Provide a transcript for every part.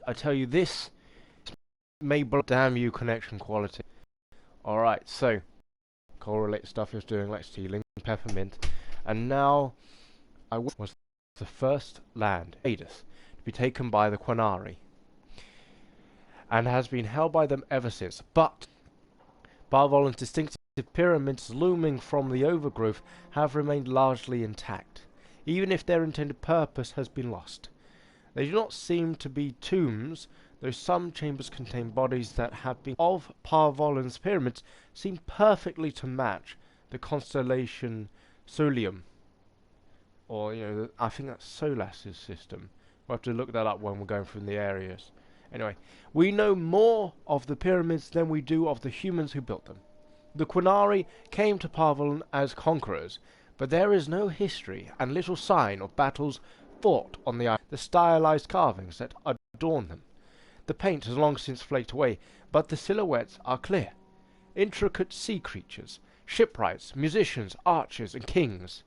I tell you, this may blow damn you connection quality. Alright, so correlate stuff is doing, let's see, Link Peppermint. And now was the first land, Hades, to be taken by the Quinari, and has been held by them ever since. But Barvolin's distinctive pyramids looming from the overgrowth have remained largely intact, even if their intended purpose has been lost. They do not seem to be tombs, though some chambers contain bodies that have been of Parvolin's pyramids seem perfectly to match the constellation Solium. Or, I think that's Solas's system. We'll have to look that up when we're going through the areas. Anyway, we know more of the pyramids than we do of the humans who built them. The Quinari came to Parvolin as conquerors, but there is no history and little sign of battles fought on the island. The stylized carvings that adorn them. The paint has long since flaked away, but the silhouettes are clear. Intricate sea creatures, shipwrights, musicians, archers, and kings.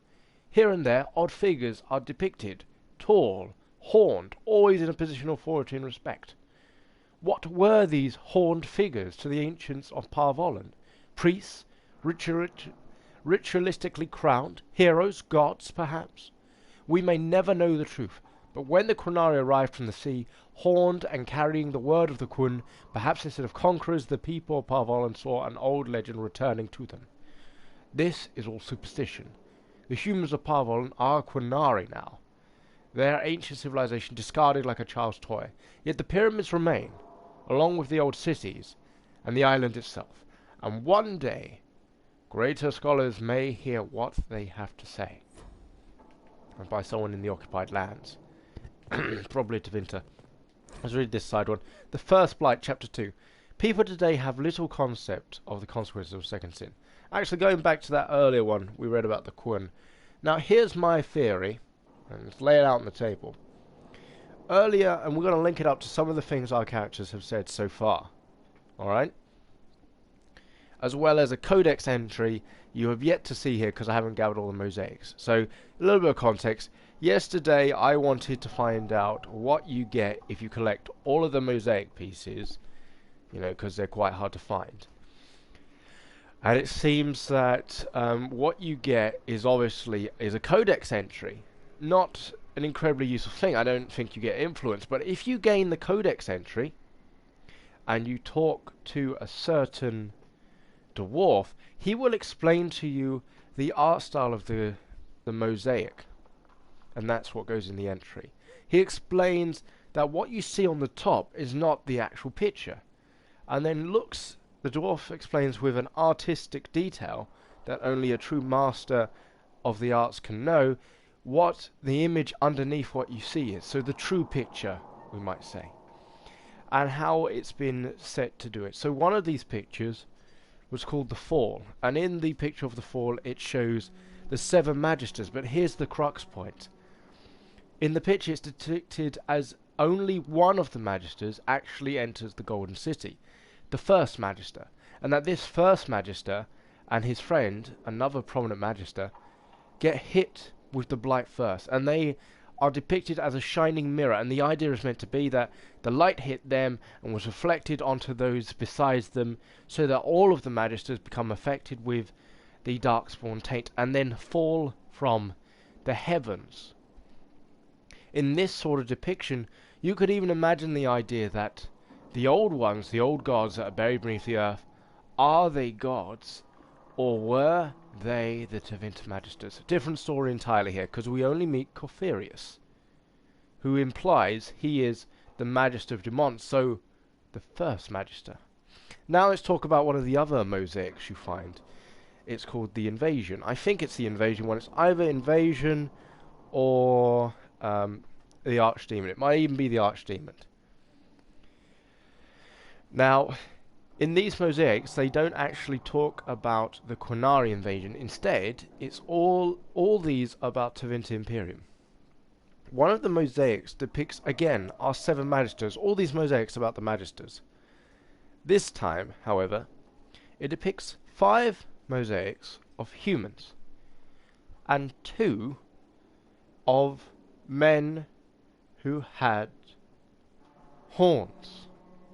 Here and there, odd figures are depicted, tall, horned, always in a position of authority and respect. What were these horned figures to the ancients of Parvolin? Priests, ritualistically crowned, heroes, gods, perhaps? We may never know the truth, but when the Quinari arrived from the sea, horned and carrying the word of the Qun, perhaps instead of conquerors, the people of Parvolin saw an old legend returning to them. This is all superstition. The humans of Parvolin are Quinari now, their ancient civilization discarded like a child's toy. Yet the pyramids remain, along with the old cities and the island itself. And one day, greater scholars may hear what they have to say. And by someone in the occupied lands. Probably Tavinta. Let's read this side one. The First Blight, Chapter 2. People today have little concept of the consequences of second sin. Actually, going back to that earlier one we read about the Qun. Now, here's my theory, and let's lay it out on the table. Earlier, and we're going to link it up to some of the things our characters have said so far. Alright? As well as a codex entry you have yet to see here because I haven't gathered all the mosaics. So, a little bit of context. Yesterday, I wanted to find out what you get if you collect all of the mosaic pieces, because they're quite hard to find. And it seems that what you get is obviously a codex entry. Not an incredibly useful thing. I don't think you get influence. But if you gain the codex entry and you talk to a certain dwarf, he will explain to you the art style of the mosaic. And that's what goes in the entry. He explains that what you see on the top is not the actual picture. And then the dwarf explains with an artistic detail that only a true master of the arts can know, what the image underneath what you see is. So the true picture, we might say. And how it's been set to do it. So one of these pictures was called the Fall. And in the picture of the Fall, it shows the 7 magisters. But here's the crux point. In the picture, it's depicted as only one of the magisters actually enters the Golden City. The first magister. And that this first magister and his friend, another prominent magister, get hit with the blight first, and they are depicted as a shining mirror, and the idea is meant to be that the light hit them and was reflected onto those besides them, so that all of the magisters become affected with the darkspawn taint and then fall from the heavens. In this sort of depiction, you could even imagine the idea that the old ones, the old gods that are buried beneath the earth, are they gods, or were they the Tevinter Magisters? Different story entirely here, because we only meet Cotherius, who implies he is the Magister of Dumont, so the first Magister. Now let's talk about one of the other mosaics you find. It's called the Invasion. I think it's the Invasion one. It's either Invasion or the Archdemon. It might even be the Archdemon. Now, in these mosaics, they don't actually talk about the Quinari invasion. Instead, it's all these about Tevinter Imperium. One of the mosaics depicts, again, our 7 magisters. All these mosaics about the magisters. This time, however, it depicts 5 mosaics of humans and 2 of men who had horns.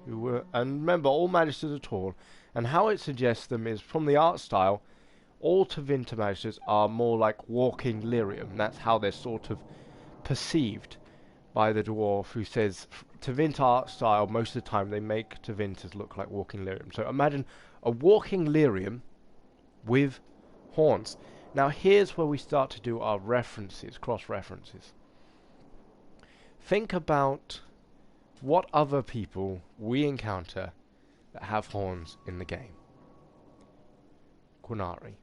And remember, all magisters are tall, and how it suggests them is, from the art style, all Tevinter magisters are more like walking lyrium. That's how they're sort of perceived by the dwarf, who says Tevinter art style, most of the time they make Tevinters look like walking lyrium. So imagine a walking lyrium with horns. Now here's where we start to do our references, cross-references. Think about what other people we encounter that have horns in the game. Qunari.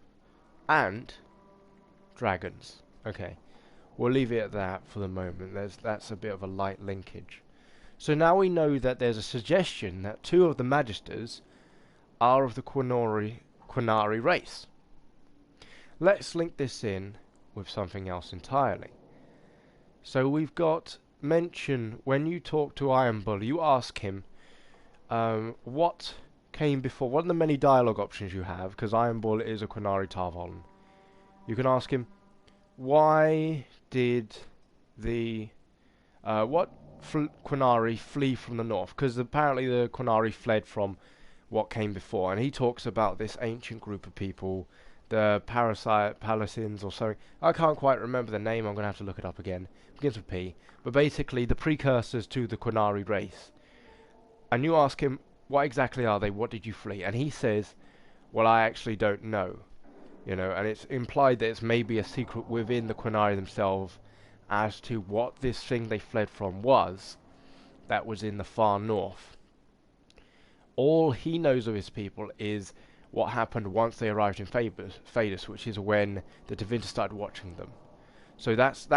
And dragons. Okay. We'll leave it at that for the moment. That's a bit of a light linkage. So now we know that there's a suggestion that two of the magisters are of the Qunari race. Let's link this in with something else entirely. So we've got mention, when you talk to Iron Bull, you ask him what came before. One of the many dialogue options you have, because Iron Bull is a Qunari Tarvolin. You can ask him, why did the Qunari flee from the north? Because apparently the Qunari fled from what came before, and he talks about this ancient group of people, the Palasins or something. I can't quite remember the name. I'm going to have to look it up again. It begins with P. But basically the precursors to the Qunari race. And you ask him, what exactly are they? What did you flee? And he says, well, I actually don't know. You know, and it's implied that it's maybe a secret within the Qunari themselves as to what this thing they fled from was, that was in the far north. All he knows of his people is what happened once they arrived in Phaedus, which is when the Tevinter started watching them. So that's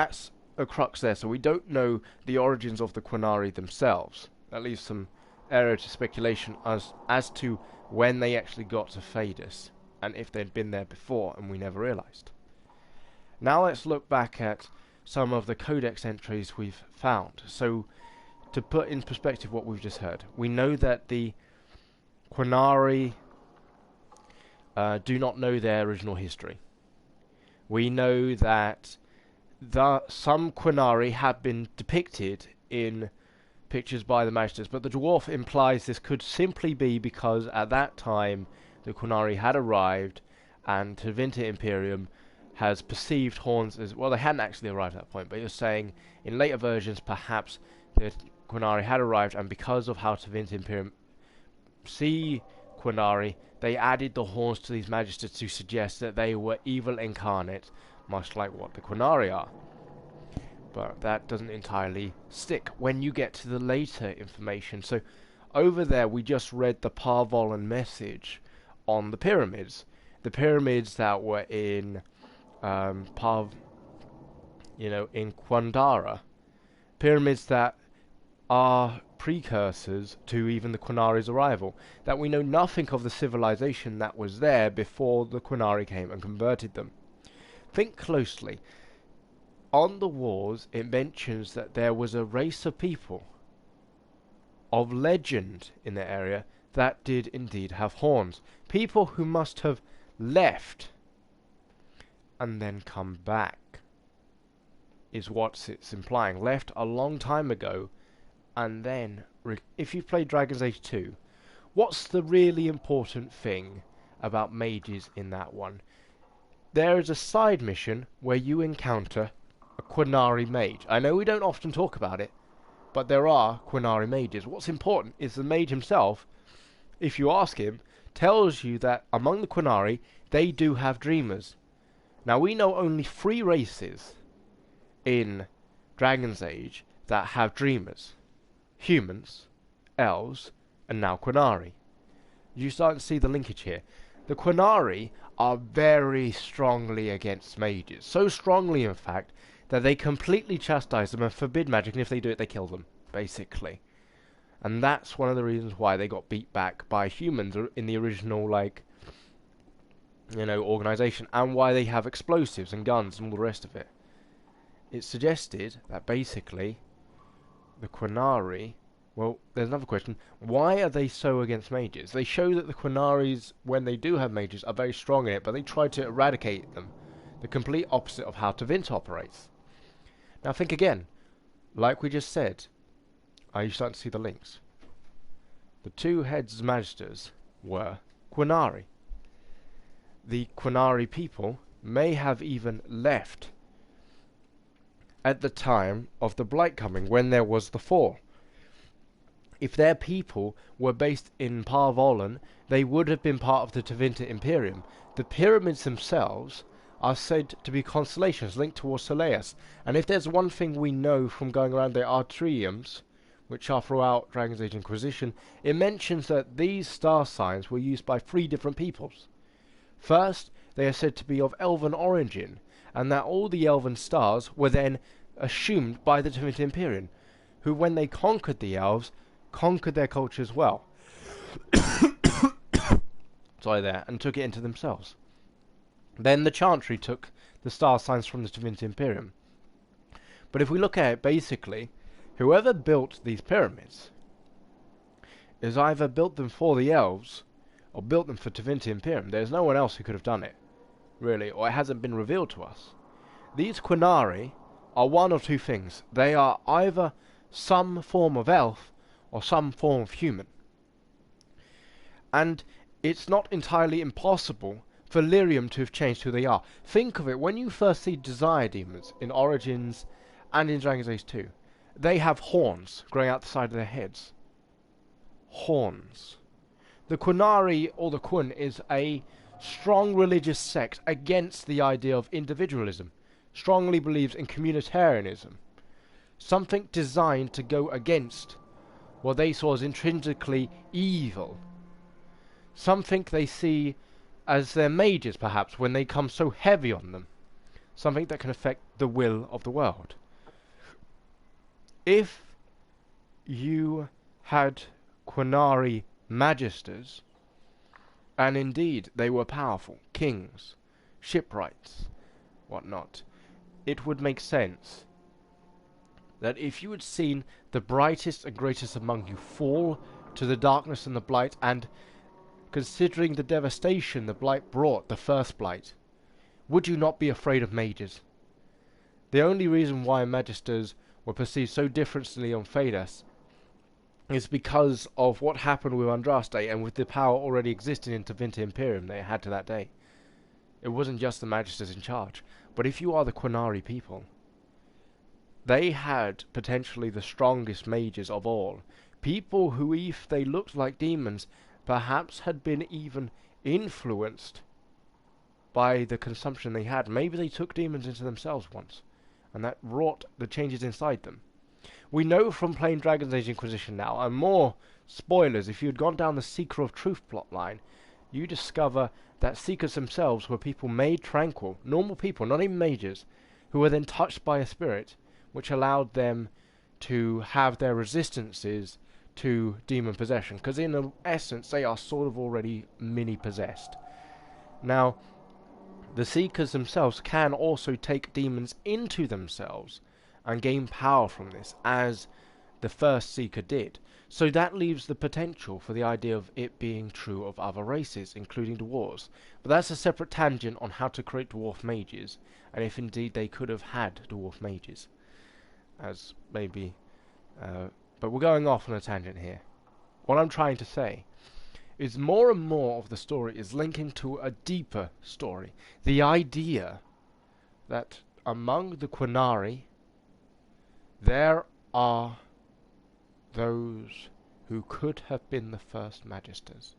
a crux there. So we don't know the origins of the Qunari themselves. That leaves some area to speculation as to when they actually got to Phaedus, and if they'd been there before and we never realized. Now let's look back at some of the codex entries we've found. So to put in perspective what we've just heard, we know that the Qunari do not know their original history. We know that some Qunari have been depicted in pictures by the magisters, but the dwarf implies this could simply be because at that time the Qunari had arrived and Tevinter Imperium has perceived horns as, well, they hadn't actually arrived at that point, but you're saying in later versions perhaps the Qunari had arrived, and because of how Tevinter Imperium see Qunari, they added the horns to these magisters to suggest that they were evil incarnate, much like what the Qunari are. But that doesn't entirely stick when you get to the later information. So over there we just read the Parvolan message on the pyramids that were in in Quandara, pyramids that are precursors to even the Qunari's arrival, that we know nothing of the civilization that was there before the Qunari came and converted them. Think closely. On the walls it mentions that there was a race of people of legend in the area that did indeed have horns. People who must have left and then come back is what it's implying. Left a long time ago, and then, if you've played Dragon's Age 2, what's the really important thing about mages in that one? There is a side mission where you encounter a Qunari mage. I know we don't often talk about it, but there are Qunari mages. What's important is the mage himself, if you ask him, tells you that among the Qunari, they do have dreamers. Now we know only 3 races in Dragon's Age that have dreamers. Humans, elves, and now Qunari. You start to see the linkage here. The Qunari are very strongly against mages. So strongly, in fact, that they completely chastise them and forbid magic, and if they do it, they kill them, basically. And that's one of the reasons why they got beat back by humans in the original, organization, and why they have explosives and guns and all the rest of it. It's suggested that basically the Qunari, well, there's another question. Why are they so against mages? They show that the Qunaris, when they do have mages, are very strong in it, but they try to eradicate them. The complete opposite of how Tevinter operates. Now think again. Like we just said, Are you starting to see the links? The two heads magisters were Quinari. The Quinari people may have even left at the time of the Blight coming, when there was the fall. If their people were based in Parvolan, they would have been part of the Tevinter Imperium. The pyramids themselves are said to be constellations linked towards Soleus, and if there's one thing we know from going around the Artriums, which are throughout Dragon's Age Inquisition, it mentions that these star signs were used by 3 different peoples. First, they are said to be of elven origin, and that all the elven stars were then assumed by the Tevinter Imperium, who, when they conquered the elves, conquered their culture as well. And took it into themselves. Then the Chantry took the star signs from the Tevinter Imperium. But if we look at it, basically, whoever built these pyramids is either built them for the elves or built them for Tevinter Imperium. There's no one else who could have done it, really, or it hasn't been revealed to us. These Quinari are one of 2 things. They are either some form of elf or some form of human. And it's not entirely impossible for Lyrium to have changed who they are. Think of it, when you first see Desire Demons in Origins and in Dragon's Age 2, they have horns growing out the side of their heads. Horns. The Quinari, or the Qun, is a strong religious sect against the idea of individualism. Strongly believes in communitarianism. Something designed to go against what they saw as intrinsically evil. Something they see as their mages, perhaps, when they come so heavy on them. Something that can affect the will of the world. If you had Quinari magisters, and indeed they were powerful, kings, shipwrights, whatnot, it would make sense that if you had seen the brightest and greatest among you fall to the darkness and the blight, and considering the devastation the blight brought, the first blight, would you not be afraid of mages? The only reason why magisters were perceived so differently on Phaedos is because of what happened with Andraste and with the power already existing in Tevinter Imperium they had to that day. It wasn't just the magisters in charge. But if you are the Quinari people, they had potentially the strongest mages of all. People who, if they looked like demons, perhaps had been even influenced by the consumption they had. Maybe they took demons into themselves once, and that wrought the changes inside them. We know from playing Dragon's Age Inquisition now, and more spoilers, if you had gone down the Seeker of Truth plotline, you discover that Seekers themselves were people made tranquil, normal people, not even mages, who were then touched by a spirit, which allowed them to have their resistances to demon possession, because in essence they are sort of already mini-possessed. Now, the Seekers themselves can also take demons into themselves and gain power from this, as the first Seeker did. So that leaves the potential for the idea of it being true of other races, including dwarves. But that's a separate tangent on how to create dwarf mages, and if indeed they could have had dwarf mages. As maybe... but we're going off on a tangent here. What I'm trying to say is more and more of the story is linking to a deeper story. The idea that among the Quinari there are those who could have been the first magisters.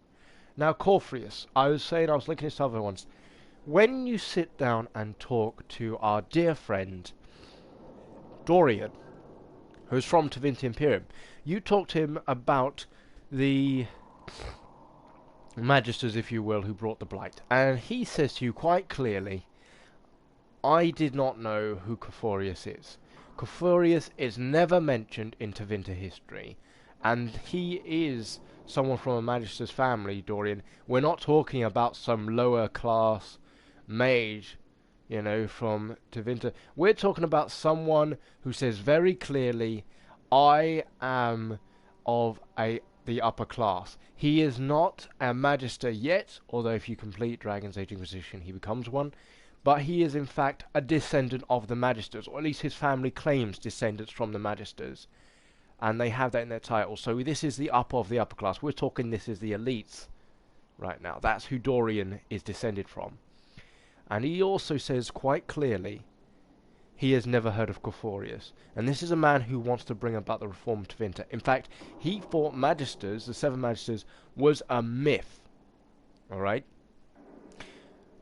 Now, Corfrius, I was linking this to other ones. When you sit down and talk to our dear friend Dorian, who's from Tevinter Imperium, you talk to him about the magisters, if you will, who brought the blight, and he says to you quite clearly, I did not know who Corfurius is. Corfurius is never mentioned in Tevinter history, and he is someone from a magister's family, Dorian. We're not talking about some lower class mage, you know, from Tevinter. We're talking about someone who says very clearly, I am of the upper class. He is not a magister yet, although if you complete Dragon's Age Inquisition he becomes one. But he is in fact a descendant of the magisters, or at least his family claims descendants from the magisters. and they have that in their title. So this is the upper of the upper class. We're talking this is the elites right now. That's who Dorian is descended from. And he also says quite clearly he has never heard of Corphorius. And this is a man who wants to bring about the reform of Tevinter. In fact, he thought Magisters, the Seven Magisters, was a myth. Alright?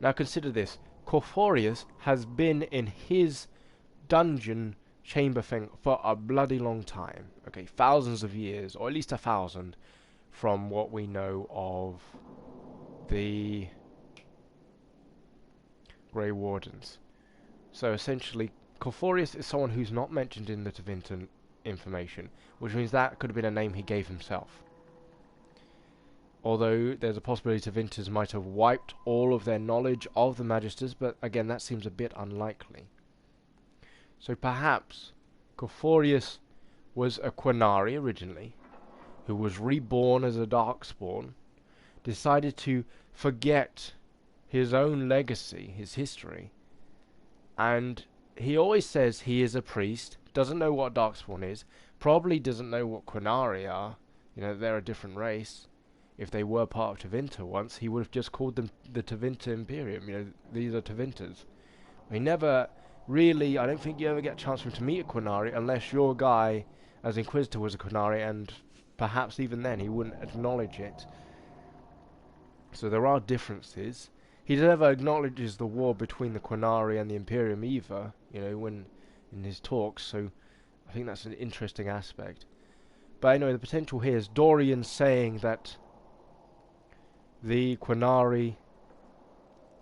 Now consider this. Corphorius has been in his dungeon chamber thing for a bloody long time. Okay, thousands of years, or at least 1,000, from what we know of the Grey Wardens. So essentially, Corphorius is someone who's not mentioned in the Tevinter information, which means that could have been a name he gave himself. Although there's a possibility Tevinters might have wiped all of their knowledge of the Magisters, but again that seems a bit unlikely. So perhaps Corphorius was a Quinari originally, who was reborn as a Darkspawn, decided to forget his own legacy, his history, and he always says he is a priest, doesn't know what Darkspawn is, probably doesn't know what Quinari are, you know, they're a different race. If they were part of Tevinter once, he would have just called them the Tevinter Imperium, you know, these are Tevinters. He never really, I don't think you ever get a chance for him to meet a Quinari unless your guy as Inquisitor was a Quinari, and perhaps even then he wouldn't acknowledge it. So there are differences. He never acknowledges the war between the Quinari and the Imperium either, you know, when in his talks, so I think that's an interesting aspect. But anyway, the potential here is Dorian saying that the Quinari,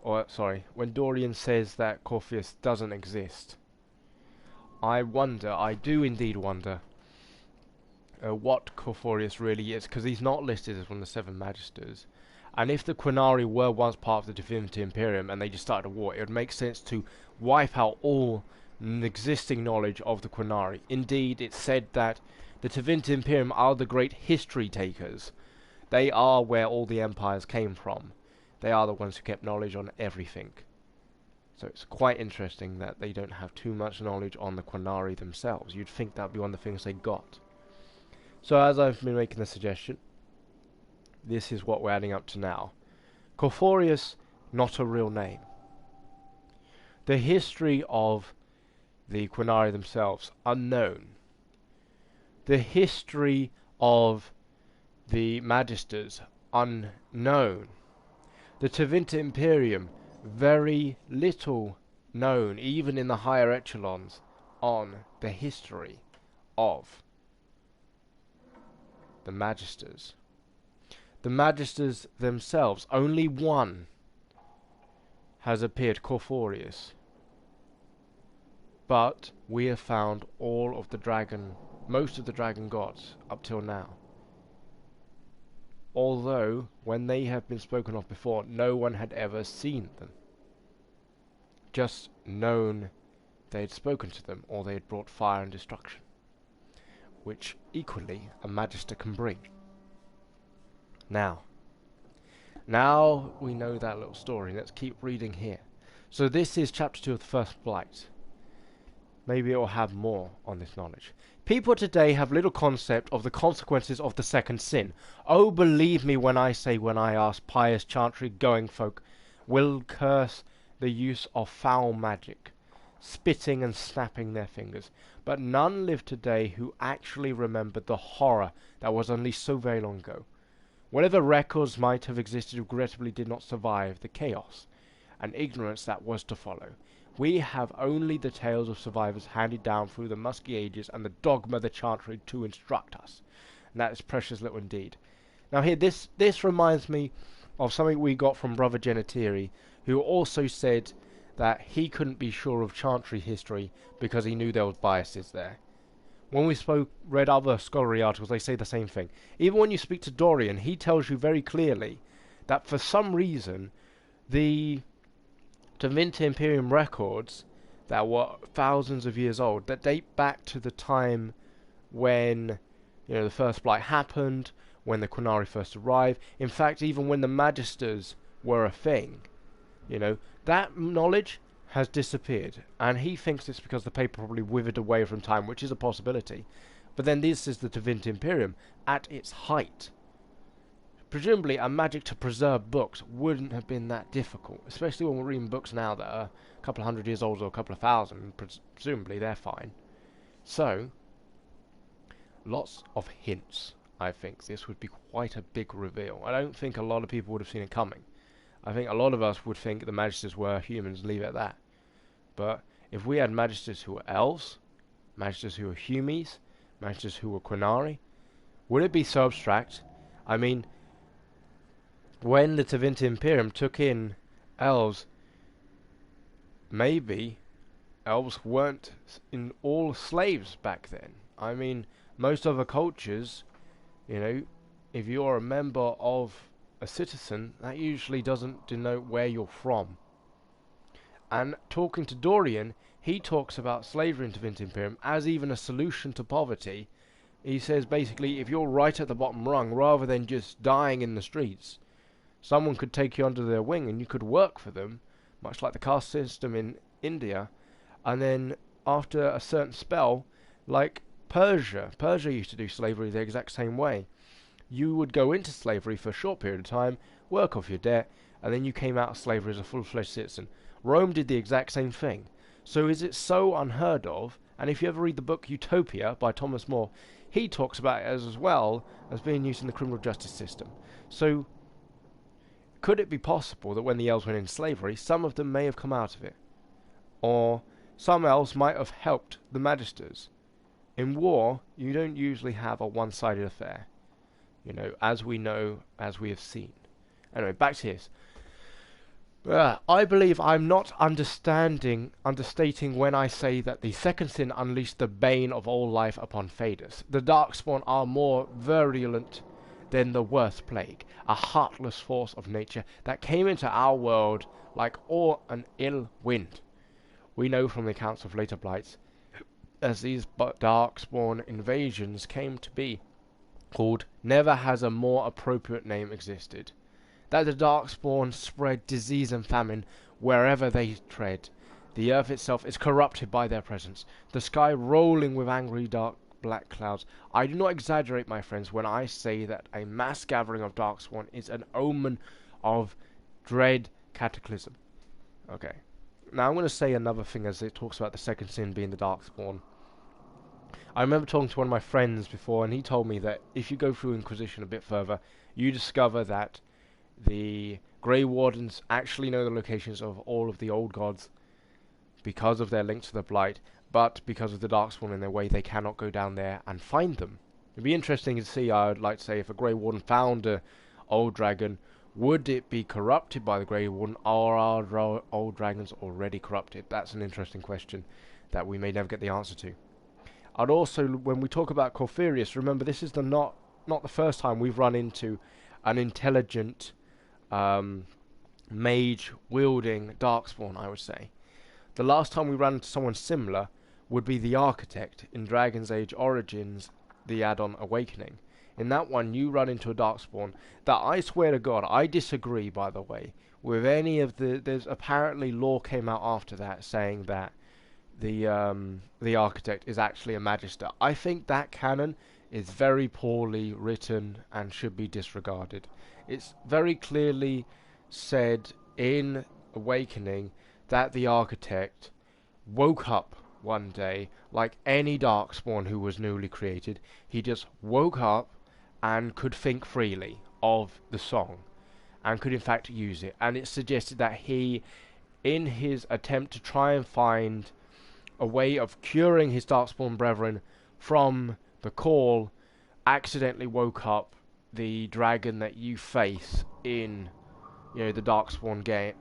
or sorry, when Dorian says that Corphorius doesn't exist, I do indeed wonder what Corphorius really is, because he's not listed as one of the Seven Magisters. And if the Quinari were once part of the Divinity Imperium and they just started a war, it would make sense to wipe out all existing knowledge of the Quinari. Indeed, it's said that the Divinity Imperium are the great history takers. They are where all the empires came from. They are the ones who kept knowledge on everything. So it's quite interesting that they don't have too much knowledge on the Quinari themselves. You'd think that would be one of the things they got. So as I've been making the suggestion, this is what we're adding up to now. Corphorius, not a real name. The history of the Quinari themselves, unknown. The history of the Magisters, unknown. The Tevinter Imperium, very little known, even in the higher echelons, on the history of the Magisters. The Magisters themselves, only one has appeared, Corphorius. But we have found all of the dragon, most of the dragon gods up till now. Although, when they have been spoken of before, no one had ever seen them. Just known they had spoken to them, or they had brought fire and destruction, which equally a Magister can bring. Now we know that little story. Let's keep reading here. So this is chapter 2 of the First Blight. Maybe it will have more on this knowledge. People today have little concept of the consequences of the second sin. Oh, believe me when I ask pious chantry going folk will curse the use of foul magic, spitting and snapping their fingers. But none live today who actually remembered the horror that was unleashed so very long ago. Whatever records might have existed regrettably did not survive the chaos and ignorance that was to follow. We have only the tales of survivors handed down through the musky ages and the dogma of the chantry to instruct us. And that is precious little indeed. Now here, this reminds me of something we got from Brother Genetiri, who also said that he couldn't be sure of chantry history because he knew there was biases there. When we read other scholarly articles, they say the same thing. Even when you speak to Dorian, he tells you very clearly that for some reason, the Tevinter Imperium records that were thousands of years old, that date back to the time when, you know, the First Blight happened, when the Quinari first arrived. In fact, even when the Magisters were a thing, you know, that knowledge has disappeared, and he thinks it's because the paper probably withered away from time, which is a possibility. But then this is the Tevinter Imperium at its height. Presumably, a magic to preserve books wouldn't have been that difficult, especially when we're reading books now that are a couple of 100 years old or a couple of thousand. Presumably, they're fine. So, lots of hints. I think this would be quite a big reveal. I don't think a lot of people would have seen it coming. I think a lot of us would think the Magisters were humans, leave it at that. But if we had Magisters who were elves, Magisters who were Humies, Magisters who were Quinari, would it be so abstract? I mean, when the Tevinter Imperium took in elves, maybe elves weren't in all slaves back then. I mean, most other cultures, you know, if you're a member of a citizen, that usually doesn't denote where you're from. And talking to Dorian, he talks about slavery in Tevinter Imperium as even a solution to poverty. He says basically, if you're right at the bottom rung, rather than just dying in the streets, someone could take you under their wing and you could work for them, much like the caste system in India. And then after a certain spell, like Persia used to do slavery the exact same way. You would go into slavery for a short period of time, work off your debt, and then you came out of slavery as a full-fledged citizen. Rome did the exact same thing. So is it so unheard of? And if you ever read the book Utopia by Thomas More, he talks about it as well as being used in the criminal justice system. So could it be possible that when the elves went in slavery, some of them may have come out of it? Or some elves might have helped the Magisters? In war, you don't usually have a one-sided affair. You know, as we know, as we have seen. Anyway, back to this. I believe I'm not understating when I say that the second sin unleashed the bane of all life upon Phaedus. The Darkspawn are more virulent than the worst plague, a heartless force of nature that came into our world like an ill wind. We know from the accounts of later blights, as these Darkspawn invasions came to be called, never has a more appropriate name existed. That the Darkspawn spread disease and famine wherever they tread. The earth itself is corrupted by their presence, the sky rolling with angry dark black clouds. I do not exaggerate, my friends, when I say that a mass gathering of Darkspawn is an omen of dread cataclysm. Okay. Now I'm going to say another thing as it talks about the second sin being the Darkspawn. I remember talking to one of my friends before, and he told me that if you go through Inquisition a bit further, you discover that the Grey Wardens actually know the locations of all of the old gods because of their link to the Blight, but because of the Darkspawn in their way, they cannot go down there and find them. It'd be interesting to see, I would like to say, if a Grey Warden found a old dragon, would it be corrupted by the Grey Warden, or are old dragons already corrupted? That's an interesting question that we may never get the answer to. I'd also, when we talk about Corfurius, remember this is not the first time we've run into an intelligent mage wielding Darkspawn, I would say. The last time we ran into someone similar would be the Architect in Dragon's Age Origins, the add-on Awakening. In that one, you run into a Darkspawn that, I swear to God, I disagree, by the way, with any of the... There's apparently law came out after that saying that the Architect is actually a Magister. I think that canon is very poorly written and should be disregarded. It's very clearly said in Awakening that the Architect woke up one day like any Darkspawn who was newly created. He just woke up and could think freely of the song and could in fact use it. And it suggested that he, in his attempt to try and find a way of curing his Darkspawn brethren from the call, accidentally woke up the dragon that you face in, you know, the Darkspawn game,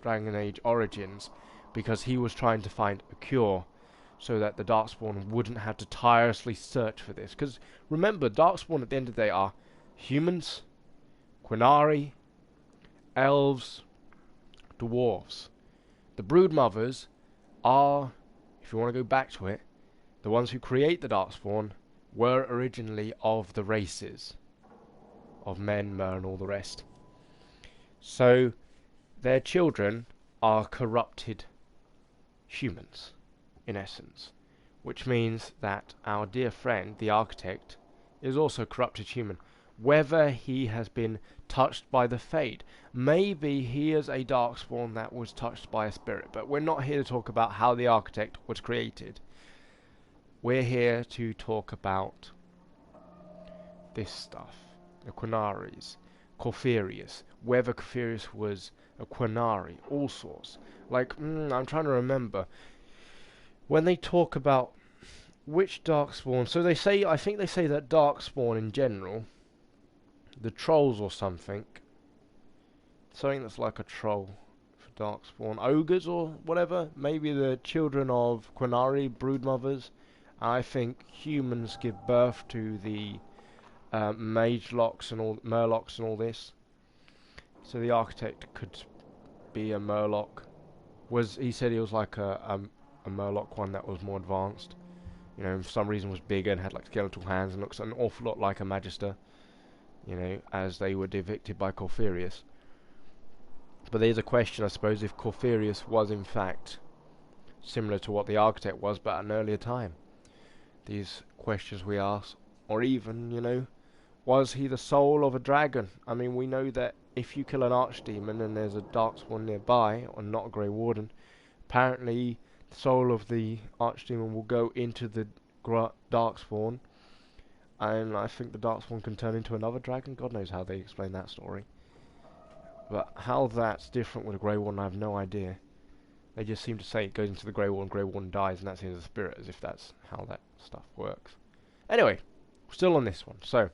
Dragon Age Origins, because he was trying to find a cure so that the Darkspawn wouldn't have to tirelessly search for this. Because remember, Darkspawn at the end of the day are humans, Quinari, elves, dwarves. The Broodmothers are, if you want to go back to it, the ones who create the Darkspawn were originally of the races of men, mer, and all the rest. So their children are corrupted humans, in essence. which means that our dear friend, the architect, is also a corrupted human. Whether he has been touched by the fate, maybe he is a darkspawn that was touched by a spirit, but we're not here to talk about how the architect was created. We're here to talk about this stuff. The Quinaries, Corferius, whether Corferius was a Quinari, all sorts. Like, I'm trying to remember. When they talk about which darkspawn, so they say, I think they say that darkspawn in general, the trolls or something that's like a troll for darkspawn, ogres or whatever, maybe the children of Quinari, broodmothers. I think humans give birth to the Magelocks and all Murlocs and all this. So the architect could be a Murloc. He said he was like a Murloc one that was more advanced. You know, for some reason was bigger and had like skeletal hands and looks an awful lot like a Magister. You know, as they were depicted by Corferius. But there's a question, I suppose, if Corferius was in fact similar to what the architect was, but at an earlier time. These questions we ask, or even, you know, was he the soul of a dragon? I mean, we know that if you kill an archdemon and there's a darkspawn nearby, or not a Grey Warden, apparently the soul of the archdemon will go into the darkspawn, and I think the darkspawn can turn into another dragon. God knows how they explain that story. But how that's different with a Grey Warden, I have no idea. They just seem to say it goes into the Grey Warden dies, and that's in the spirit, as if that's how that stuff works. Anyway, still on this one. So,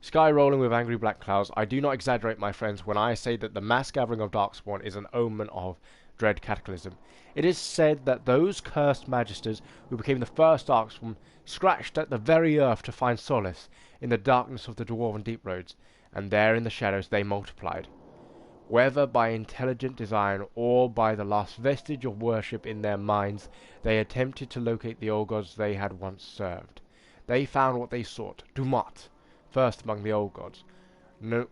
sky rolling with angry black clouds. I do not exaggerate, my friends, when I say that the mass gathering of darkspawn is an omen of dread cataclysm. It is said that those cursed magisters who became the first darkspawn scratched at the very earth to find solace in the darkness of the dwarven deep roads, and there in the shadows they multiplied. Whether by intelligent design or by the last vestige of worship in their minds, they attempted to locate the old gods they had once served. They found what they sought, Dumat, first among the old gods,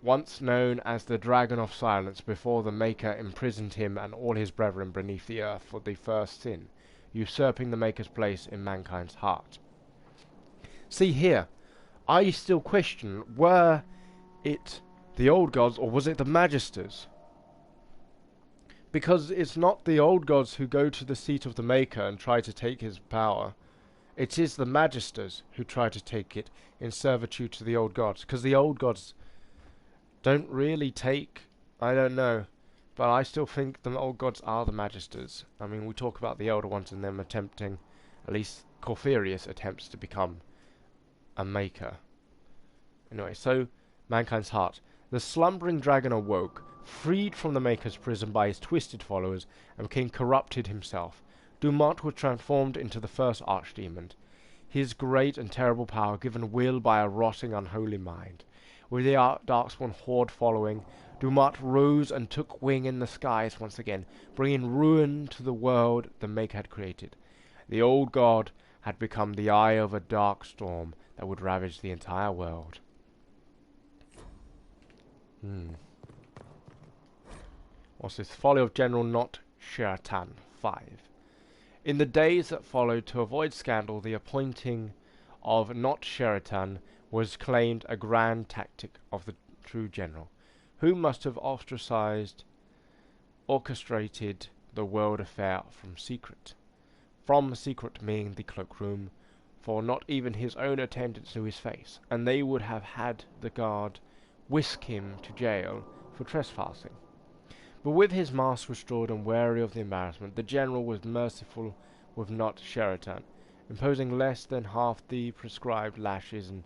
once known as the Dragon of Silence, before the Maker imprisoned him and all his brethren beneath the earth for the first sin, usurping the Maker's place in mankind's heart. See here, I still question, were it the old gods or was it the magisters? Because it's not the old gods who go to the seat of the Maker and try to take his power. It is the magisters who try to take it in servitude to the old gods. Because the old gods don't really take, I don't know, but I still think the old gods are the magisters. I mean, we talk about the elder ones and them attempting, at least Corferius attempts to become a Maker. Anyway, so mankind's heart. The slumbering dragon awoke, freed from the Maker's prison by his twisted followers, and became corrupted himself. Dumat was transformed into the first archdemon, his great and terrible power given will by a rotting, unholy mind. With the darkspawn horde following, Dumat rose and took wing in the skies once again, bringing ruin to the world the Maker had created. The old god had become the eye of a dark storm that would ravage the entire world. What's this? Folly of General Not Sheratan 5. In the days that followed, to avoid scandal, the appointing of Not Sheratan was claimed a grand tactic of the true general, who must have orchestrated the world affair from secret. From secret meaning the cloakroom, for not even his own attendants knew his face, and they would have had the guard whisk him to jail for trespassing. But with his mask restored and wary of the embarrassment, the general was merciful with Not Sheratan, imposing less than half the prescribed lashes and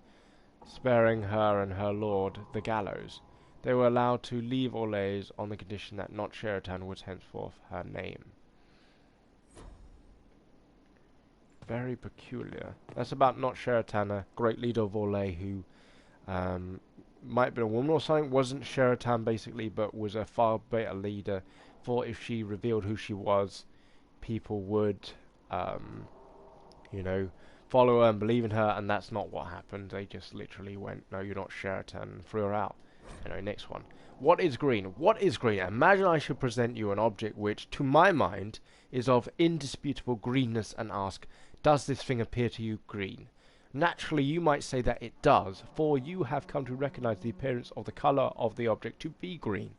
sparing her and her lord the gallows. They were allowed to leave Orlais on the condition that Not Sheratan was henceforth her name. Very peculiar. That's about Not Sheratan, a great leader of Orlais who might have been a woman or something, wasn't Sheratan basically, but was a far better leader. Thought if she revealed who she was, people would, you know, follow her and believe in her, and that's not what happened. They just literally went, no, you're not Sheratan, and threw her out. Anyway, next one. What is green? What is green? Imagine I should present you an object which, to my mind, is of indisputable greenness and ask, Does this thing appear to you green? Naturally, you might say that it does, for you have come to recognize the appearance of the color of the object to be green,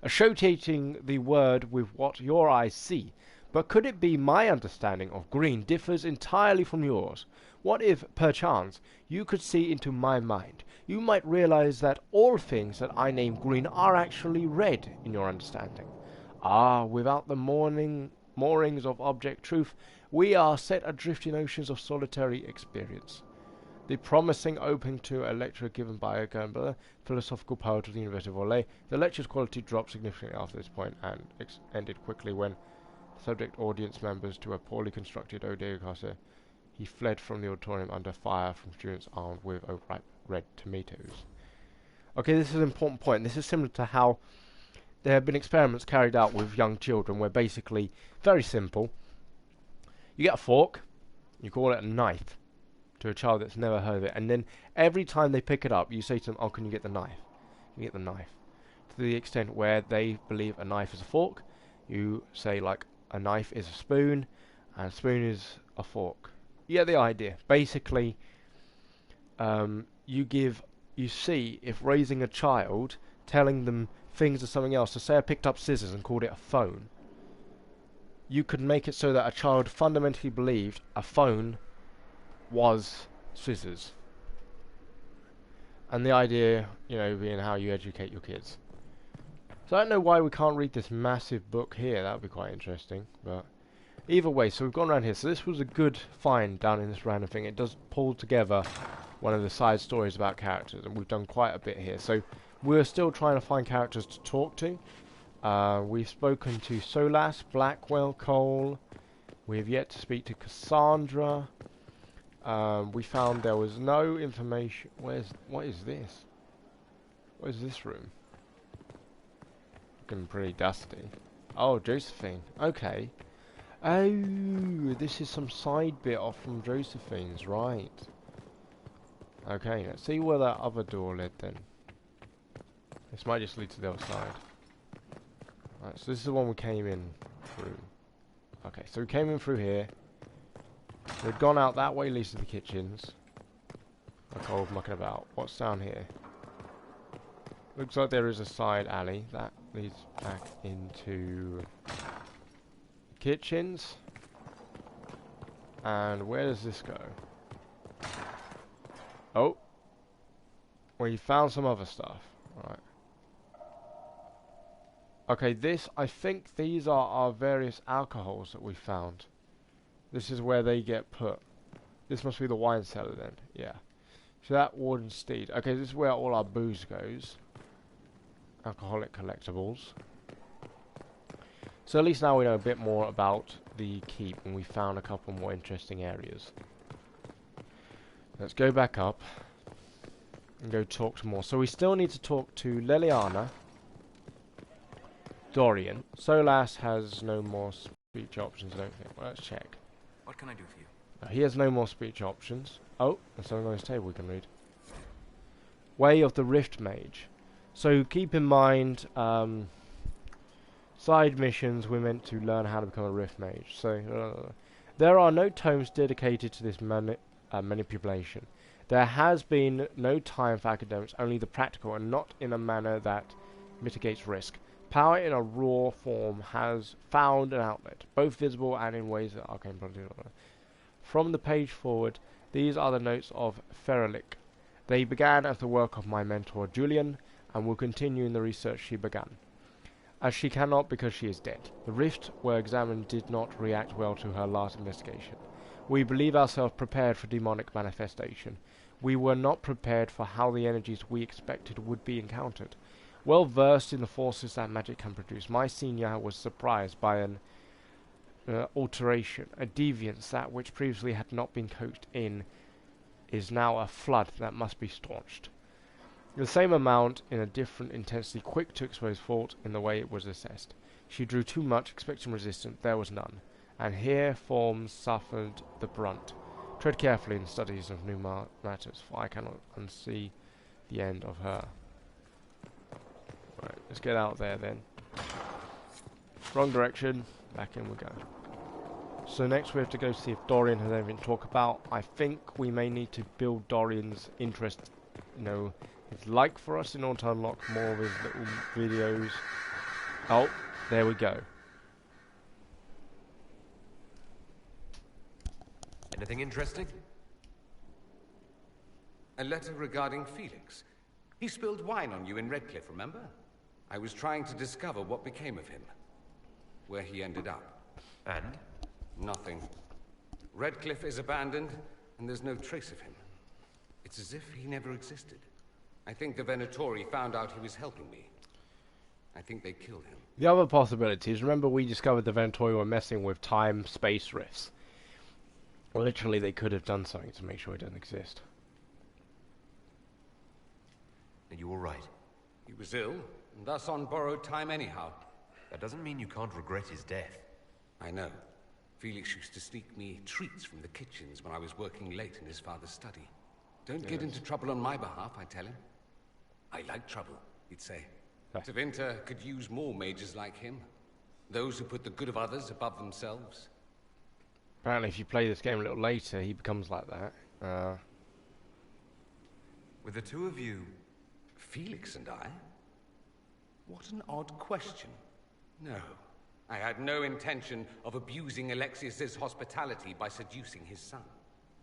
associating the word with what your eyes see. But could it be my understanding of green differs entirely from yours? What if, perchance, you could see into my mind? You might realize that all things that I name green are actually red in your understanding. Ah, without the moorings of object truth, we are set adrift in oceans of solitary experience. The promising opening to a lecture given by a philosophical poet of the University of Orlais. The lecture's quality dropped significantly after this point and ended quickly when subject audience members to a poorly constructed Odeocasa. He fled from the auditorium under fire from students armed with overripe red tomatoes. Okay, this is an important point. This is similar to how there have been experiments carried out with young children where basically, very simple, you get a fork, you call it a knife to a child that's never heard of it, and then every time they pick it up, you say to them, oh, can you get the knife? You get the knife. To the extent where they believe a knife is a fork, you say, like, a knife is a spoon, and a spoon is a fork. You get the idea. Basically, you see if raising a child, telling them things are something else. So say I picked up scissors and called it a phone. You could make it so that a child fundamentally believed a phone was scissors. And the idea, you know, being how you educate your kids. So I don't know why we can't read this massive book here. That would be quite interesting. But either way, so we've gone around here. So this was a good find down in this random thing. It does pull together one of the side stories about characters, and we've done quite a bit here. So we're still trying to find characters to talk to. We've spoken to Solas, Blackwell, Cole. We have yet to speak to Cassandra. We found there was no information. What is this? What is this room? Looking pretty dusty. Oh, Josephine. Okay. Oh, this is some side bit off from Josephine's, right. Okay, let's see where that other door led then. This might just lead to the other side. Right, so this is the one we came in through. Okay, so we came in through here. We've gone out that way, leads to the kitchens. Like I was mucking about. What's down here? Looks like there is a side alley that leads back into kitchens. And where does this go? Oh, we found some other stuff. Right. Okay, I think these are our various alcohols that we found. This is where they get put. This must be the wine cellar then. Yeah. So that Warden Steed. Okay, this is where all our booze goes. Alcoholic collectibles. So at least now we know a bit more about the keep, and we found a couple more interesting areas. Let's go back up and go talk to more. So we still need to talk to Leliana, Dorian. Solas has no more speech options, I don't think. Well, let's check. What can I do for you? He has no more speech options. Oh, there's something on his table we can read. Way of the Rift Mage. So keep in mind, side missions we're meant to learn how to become a Rift Mage. So there are no tomes dedicated to this manipulation. There has been no time for academics, only the practical, and not in a manner that mitigates risk. Power in a raw form has found an outlet, both visible and in ways that arcane bodies do not. From the page forward, these are the notes of Feralic. They began as the work of my mentor Julian, and will continue in the research she began. As she cannot because she is dead. The rifts were examined did not react well to her last investigation. We believe ourselves prepared for demonic manifestation. We were not prepared for how the energies we expected would be encountered. Well versed in the forces that magic can produce, my senior was surprised by an alteration, a deviance that which previously had not been coached in is now a flood that must be staunched. The same amount in a different intensity, quick to expose fault in the way it was assessed. She drew too much, expecting resistance, there was none. And here forms suffered the brunt. Tread carefully in studies of new matters, for I cannot unsee the end of her. Right, let's get out there then. Wrong direction, back in we go. So next we have to go see if Dorian has anything to talk about. I think we may need to build Dorian's interest, his like for us in order to unlock more of his little videos. Oh, there we go. Anything interesting? A letter regarding Felix. He spilled wine on you in Redcliffe, remember? I was trying to discover what became of him. Where he ended up. And? Nothing. Redcliffe is abandoned, and there's no trace of him. It's as if he never existed. I think the Venatori found out he was helping me. I think they killed him. The other possibility is, remember we discovered the Venatori were messing with time-space rifts. Literally, they could have done something to make sure he doesn't exist. Are you all right? He was ill, and thus on borrowed time anyhow. That doesn't mean you can't regret his death. I know. Felix used to sneak me treats from the kitchens when I was working late in his father's study. Don't get into trouble on my behalf, I tell him. I like trouble, he'd say. Tevinter could use more mages like him. Those who put the good of others above themselves. Apparently, if you play this game a little later, he becomes like that. With the two of you... Felix and I? What an odd question. No. I had no intention of abusing Alexius's hospitality by seducing his son.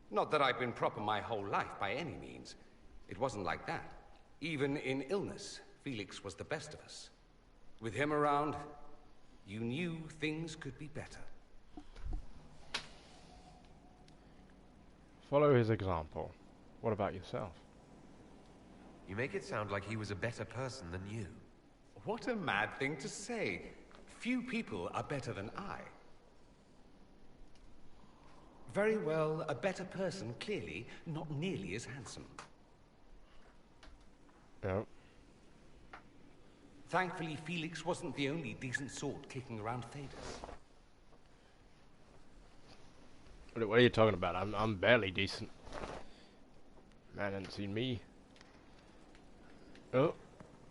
Not that I've been proper my whole life by any means. It wasn't like that. Even in illness, Felix was the best of us. With him around, you knew things could be better. Follow his example. What about yourself? You make it sound like he was a better person than you. What a mad thing to say. Few people are better than I. Very well, a better person, clearly, not nearly as handsome. No. Thankfully, Felix wasn't the only decent sort kicking around Thedas. What are you talking about? I'm barely decent. Man hasn't seen me. Oh,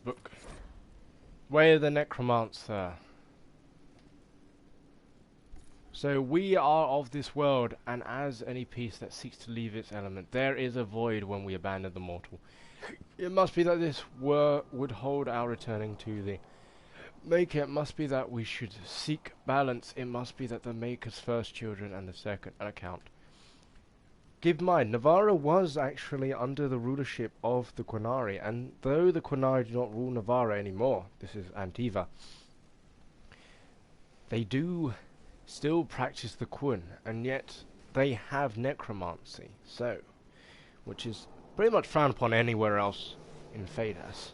book. Way of the Necromancer. So we are of this world, and as any piece that seeks to leave its element, there is a void when we abandon the mortal. It must be that this would hold our returning to the Maker. It must be that we should seek balance. It must be that the Maker's first children and the second an account. Keep in mind, Navarra was actually under the rulership of the Quinari, and though the Quinari do not rule Navarra anymore, this is Antiva, they do still practice the Qun, and yet they have necromancy, which is pretty much frowned upon anywhere else in Thedas.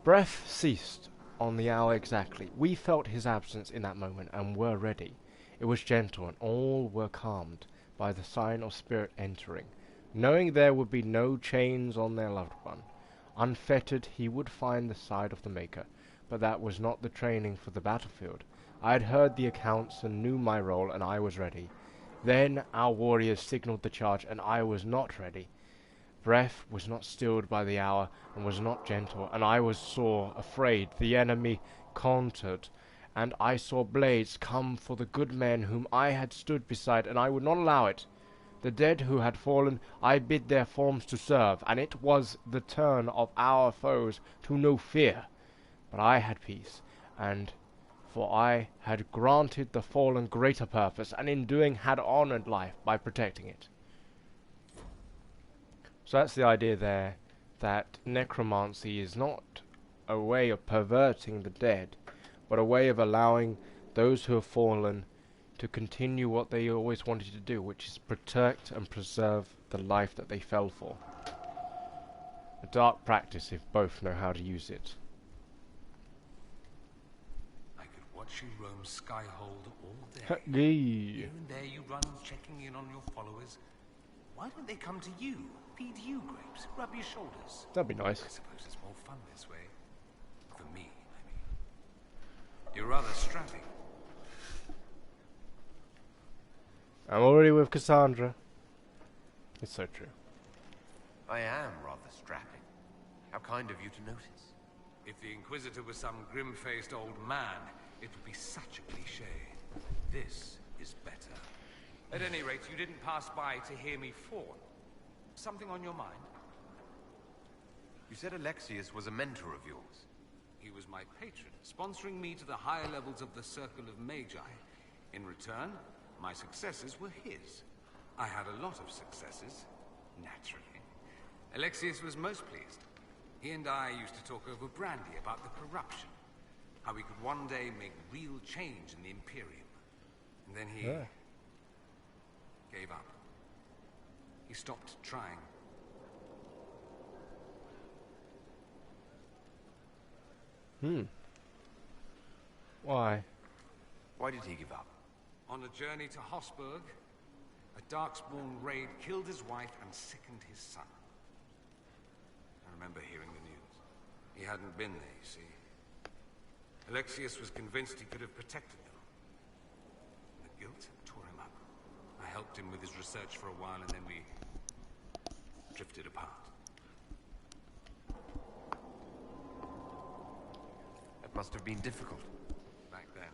Breath ceased on the hour exactly. We felt his absence in that moment and were ready. It was gentle, and all were calmed by the sign of spirit entering, knowing there would be no chains on their loved one. Unfettered, he would find the side of the Maker, but that was not the training for the battlefield. I had heard the accounts and knew my role, and I was ready. Then our warriors signaled the charge, and I was not ready. Breath was not stilled by the hour, and was not gentle, and I was sore, afraid. The enemy countered, and I saw blades come for the good men whom I had stood beside, and I would not allow it. The dead who had fallen, I bid their forms to serve, and it was the turn of our foes to know fear. But I had peace, and for I had granted the fallen greater purpose, and in doing had honored life by protecting it. So that's the idea there, that necromancy is not a way of perverting the dead, but a way of allowing those who have fallen to continue what they always wanted to do, which is protect and preserve the life that they fell for. A dark practice if both know how to use it. I could watch you roam Skyhold all day. Gee. Here and there you run, checking in on your followers. Why don't they come to you? Feed you grapes, rub your shoulders. That'd be nice. I suppose it's more fun this way. For me, I mean. You're rather strapping. I'm already with Cassandra. It's so true. I am rather strapping. How kind of you to notice. If the Inquisitor was some grim-faced old man, it would be such a cliché. This is better. At any rate, you didn't pass by to hear me fawn. Something on your mind? You said Alexius was a mentor of yours. He was my patron, sponsoring me to the higher levels of the Circle of Magi. In return, my successes were his. I had a lot of successes, naturally. Alexius was most pleased. He and I used to talk over brandy about the corruption. How we could one day make real change in the Imperium. And then he gave up. He stopped trying. Why? Why did he give up? On a journey to Hosburg, a Darkspawn raid killed his wife and sickened his son. I remember hearing the news. He hadn't been there, you see. Alexius was convinced he could have protected them. The guilt tore him up. I helped him with his research for a while, and then we drifted apart. That must have been difficult. Back then,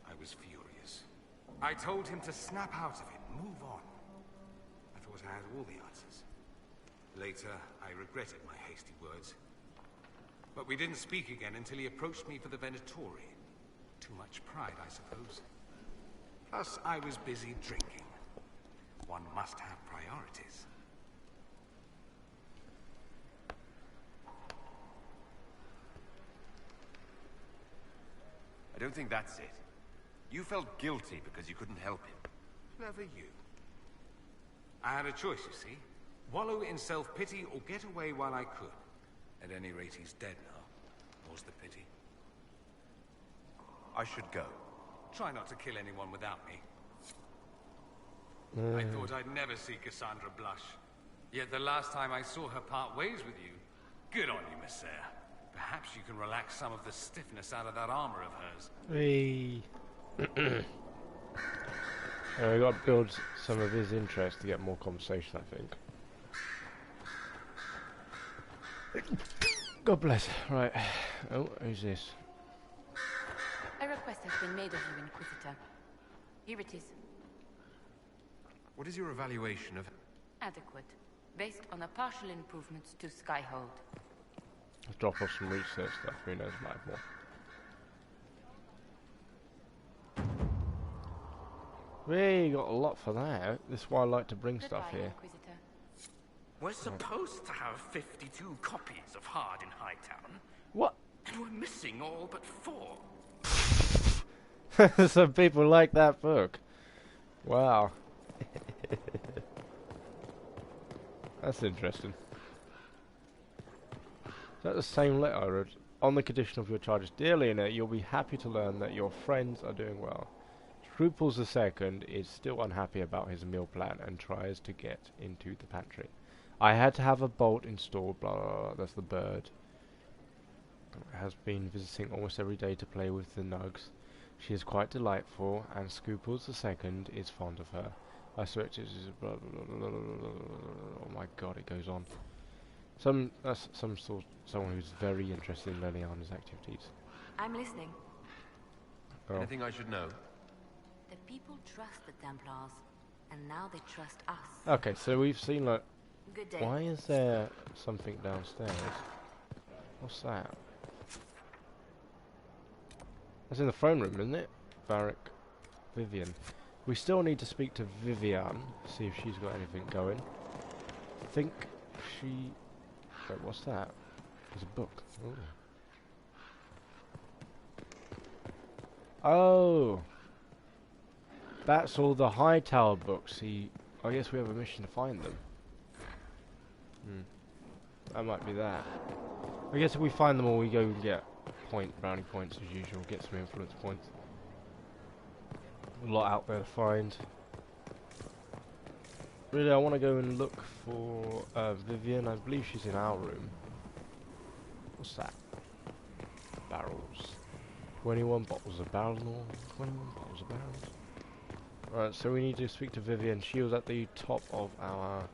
I was furious. I told him to snap out of it, move on. I thought I had all the answers. Later, I regretted my hasty words. But we didn't speak again until he approached me for the Venatori. Too much pride, I suppose. Plus, I was busy drinking. One must have priorities. I don't think that's it. You felt guilty because you couldn't help him. Clever you. I had a choice, you see. Wallow in self-pity or get away while I could. At any rate, he's dead now. More's the pity. I should go. Try not to kill anyone without me. I thought I'd never see Cassandra blush. Yet the last time I saw her part ways with you, good on you, Miss Sayre. Perhaps you can relax some of the stiffness out of that armor of hers. We got to build some of his interest to get more conversation, I think. God bless. Right. Oh, who's this? A request has been made of you, Inquisitor. Here it is. What is your evaluation of... Adequate. Based on the partial improvements to Skyhold. Let's drop off some research stuff. Who knows, might have more. We got a lot for that. This is why I like to bring stuff Goodbye, here. Inquisitor. We're supposed to have 52 copies of Hard in Hightown, What? and we're missing all but 4. Some people like that book. Wow. That's interesting. Is that the same letter I wrote? On the condition of your charges, dear Lena, you'll be happy to learn that your friends are doing well. Scruples II is still unhappy about his meal plan and tries to get into the pantry. I had to have a bolt installed, blah blah blah, that's the bird. Has been visiting almost every day to play with the nugs. She is quite delightful, and Scruples II is fond of her. I search it, blah, blah, blah, blah, blah, blah, blah. Oh my god, it goes on. Someone who's very interested in learning Anna's activities. I'm listening. Oh. Anything I should know? The people trust the Templars, and now they trust us. Okay, so we've seen like... Good day. Why is there something downstairs? What's that? That's in the throne room, isn't it? Varric. Vivian. We still need to speak to Vivian, see if she's got anything going. I think she... Wait, what's that? There's a book. Ooh. Oh! That's all the Hightower books. I guess we have a mission to find them. That might be that. I guess if we find them all, we go and get brownie points as usual. Get some influence points. A lot out there to find. Really, I want to go and look for Vivian. I believe she's in our room. What's that? Barrels. 21 bottles of barrels. 21 bottles of barrels. Right, so we need to speak to Vivian. She was at the top of our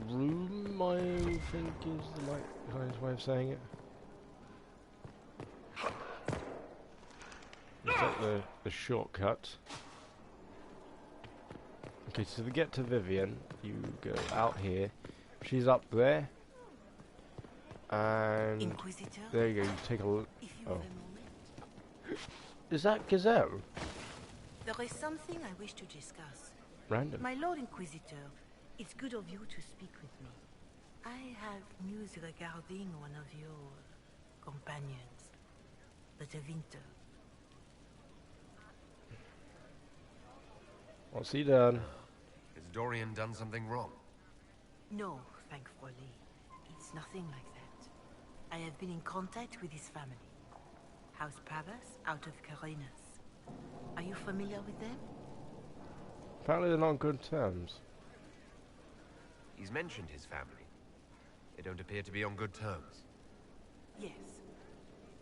room, I think is the nice way of saying it. take the shortcut. Okay, so to get to Vivian, you go out here. She's up there. And Inquisitor, there you go, you take a look. if you Oh. have a moment. Is that Gazelle? There is something I wish to discuss. Random. My Lord Inquisitor, it's good of you to speak with me. I have news regarding one of your companions, the Tevinter. What's he done? Has Dorian done something wrong? No, thankfully. It's nothing like that. I have been in contact with his family. House Pavas, out of Carenas. Are you familiar with them? Apparently they're not on good terms. He's mentioned his family. They don't appear to be on good terms. Yes.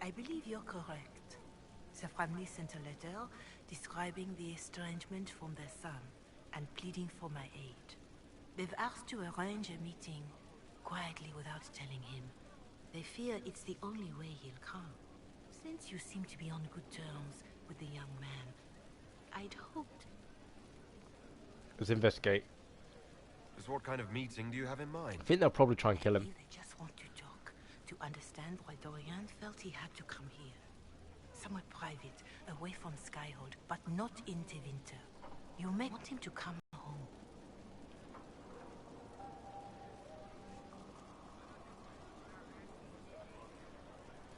I believe you're correct. The family sent a letter describing the estrangement from their son and pleading for my aid. They've asked to arrange a meeting quietly without telling him. They fear it's the only way he'll come. Since you seem to be on good terms with the young man, I'd hoped... Let's investigate. Just what kind of meeting do you have in mind? I think they'll probably try and kill him. They just want to talk, to understand why Dorian felt he had to come here. Somewhere private, away from Skyhold, but not in Tevinter. You may want him to come home.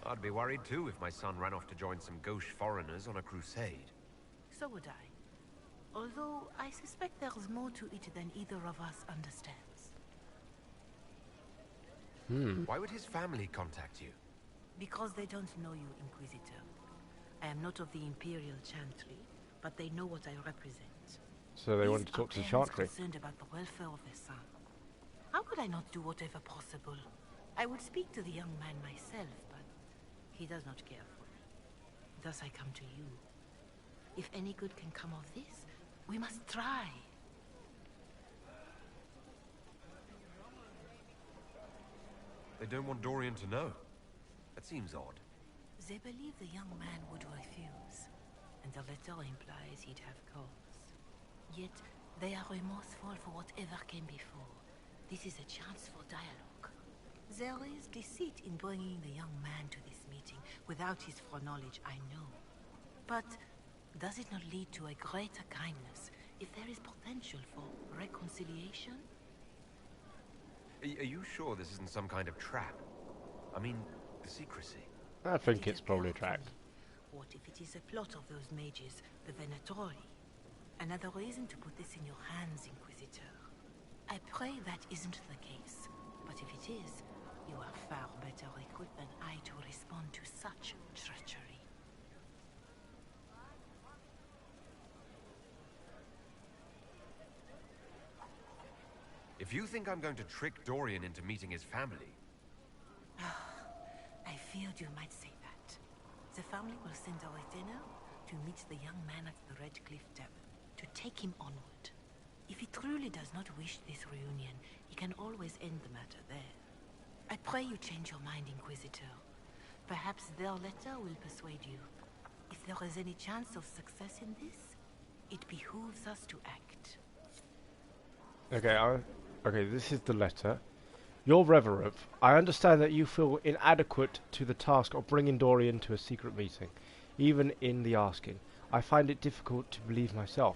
I'd be worried too if my son ran off to join some gauche foreigners on a crusade. So would I. Although I suspect there's more to it than either of us understands. Why would his family contact you? Because they don't know you, Inquisitor. I am not of the Imperial Chantry, but they know what I represent. So they These wanted to talk are to the parents Chantry. concerned about the welfare of their son. How could I not do whatever possible? I would speak to the young man myself, but he does not care for me. Thus I come to you. If any good can come of this, we must try. They don't want Dorian to know. That seems odd. They believe the young man would refuse, and the letter implies he'd have cause. Yet, they are remorseful for whatever came before. This is a chance for dialogue. There is deceit in bringing the young man to this meeting without his foreknowledge, I know. But does it not lead to a greater kindness if there is potential for reconciliation? Are you sure this isn't some kind of trap? I mean, the secrecy. I think It it's is probably a doubtful. track. What if it is a plot of those mages, the Venatori? Another reason to put this in your hands, Inquisitor. I pray that isn't the case, but if it is, you are far better equipped than I to respond to such treachery. If you think I'm going to trick Dorian into meeting his family... I feared you might say that. The family will send a retainer to meet the young man at the Red Cliff Tavern, to take him onward. If he truly does not wish this reunion, he can always end the matter there. I pray you change your mind, Inquisitor. Perhaps their letter will persuade you. If there is any chance of success in this, it behooves us to act. Okay, this is the letter. Your Reverend, I understand that you feel inadequate to the task of bringing Dorian to a secret meeting, even in the asking. I find it difficult to believe myself.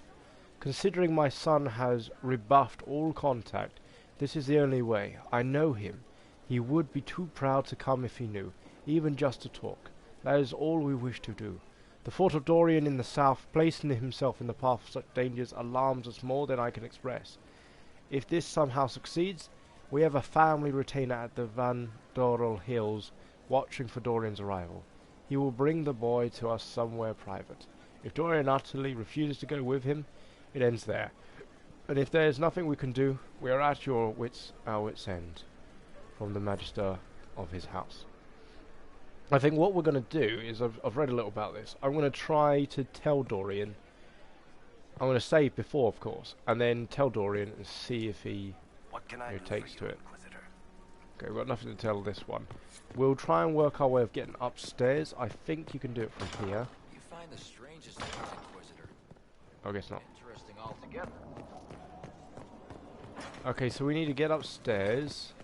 Considering my son has rebuffed all contact, this is the only way. I know him. He would be too proud to come if he knew, even just to talk. That is all we wish to do. The thought of Dorian in the south, placing himself in the path of such dangers, alarms us more than I can express. If this somehow succeeds, we have a family retainer at the Van Doral Hills watching for Dorian's arrival. He will bring the boy to us somewhere private. If Dorian utterly refuses to go with him, it ends there. And if there is nothing we can do, we are at our wits' end. From the Magister of his house. I think what we're going to do is, I've read a little about this, I'm going to try to tell Dorian, I'm going to save before of course, and then tell Dorian and see if he What can I do takes for to you, it. Inquisitor? Okay, we've got nothing to tell this one. We'll try and work our way of getting upstairs. I think you can do it from here. You find find the strangest things, Inquisitor. I guess not. Interesting altogether. Okay, so we need to get upstairs.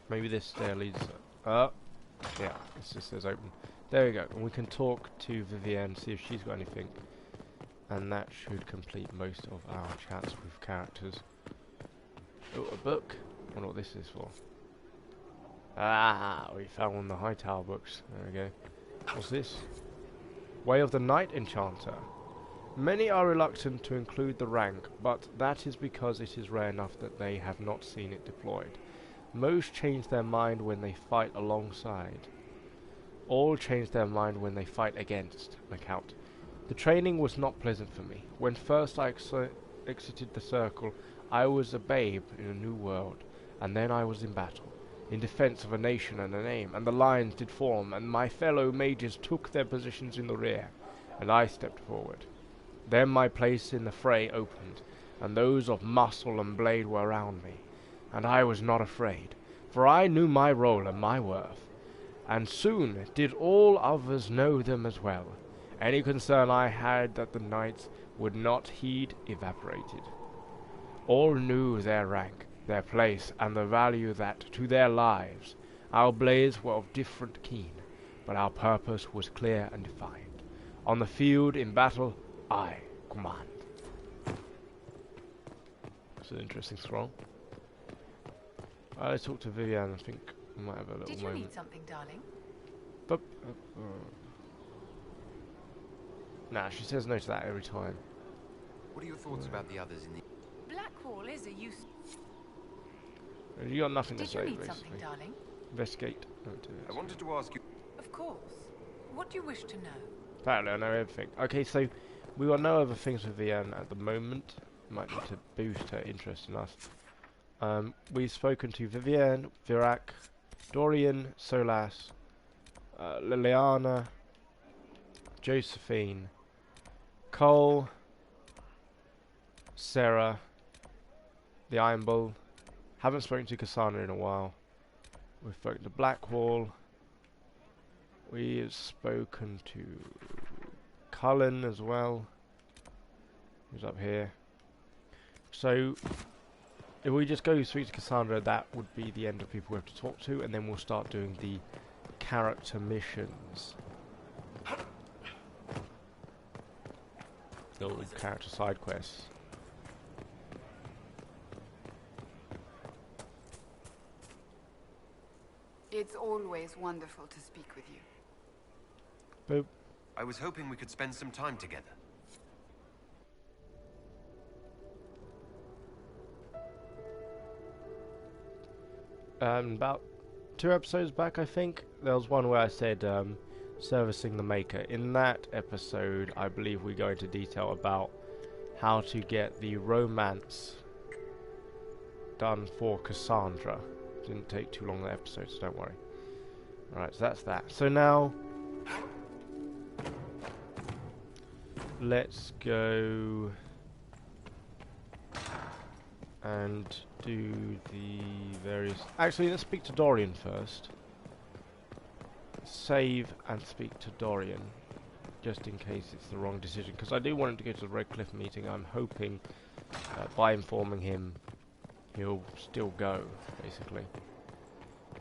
Maybe this stair leads up. Yeah, it just says open. There we go. And we can talk to Vivienne, see if she's got anything. And that should complete most of our chats with characters. Oh, a book. I wonder what this is for. Ah, we found the High Tower books. There we go. What's this? Way of the Night Enchanter. Many are reluctant to include the rank, but that is because it is rare enough that they have not seen it deployed. Most change their mind when they fight alongside. All change their mind when they fight against an account. The training was not pleasant for me. When first I exited the circle, I was a babe in a new world, and then I was in battle, in defense of a nation and a name, and the lines did form, and my fellow mages took their positions in the rear, and I stepped forward. Then my place in the fray opened, and those of muscle and blade were around me, and I was not afraid, for I knew my role and my worth, and soon did all others know them as well. Any concern I had that the knights would not heed evaporated. All knew their rank, their place, and the value that, to their lives, our blades were of different keen, but our purpose was clear and defined. On the field, in battle, I command. That's an interesting scroll. Let's talk to Vivienne. I think we might have a little moment. Did you need something, darling? But, nah, she says no to that every time. What are your thoughts about the others in the... Blackwall is a use. You got nothing to Did say, you need basically. something, darling? Investigate. I wanted to ask you... Of course. What do you wish to know? Apparently I know everything. Okay, so we got no other things with Vivienne at the moment. Might need to boost her interest in us. We've spoken to Vivienne, Virac, Dorian, Solas, Liliana, Josephine, Cole, Sarah, the Iron Bull. Haven't spoken to Cassandra in a while. We've spoken to Blackwall. We have spoken to Cullen as well. Who's up here? So, if we just go speak to Cassandra, that would be the end of people we have to talk to, and then we'll start doing the character missions. Little character side quests. It's always wonderful to speak with you. Boop. I was hoping we could spend some time together. About 2 episodes back, I think, there was one where I said servicing the Maker. In that episode, I believe we go into detail about how to get the romance done for Cassandra. Didn't take too long that episode, so don't worry. Alright, so that's that. So now, let's go and do the various... Actually, let's speak to Dorian first. Save and speak to Dorian, just in case it's the wrong decision, because I do want him to go to the Red Cliff meeting. I'm hoping by informing him he'll still go, basically.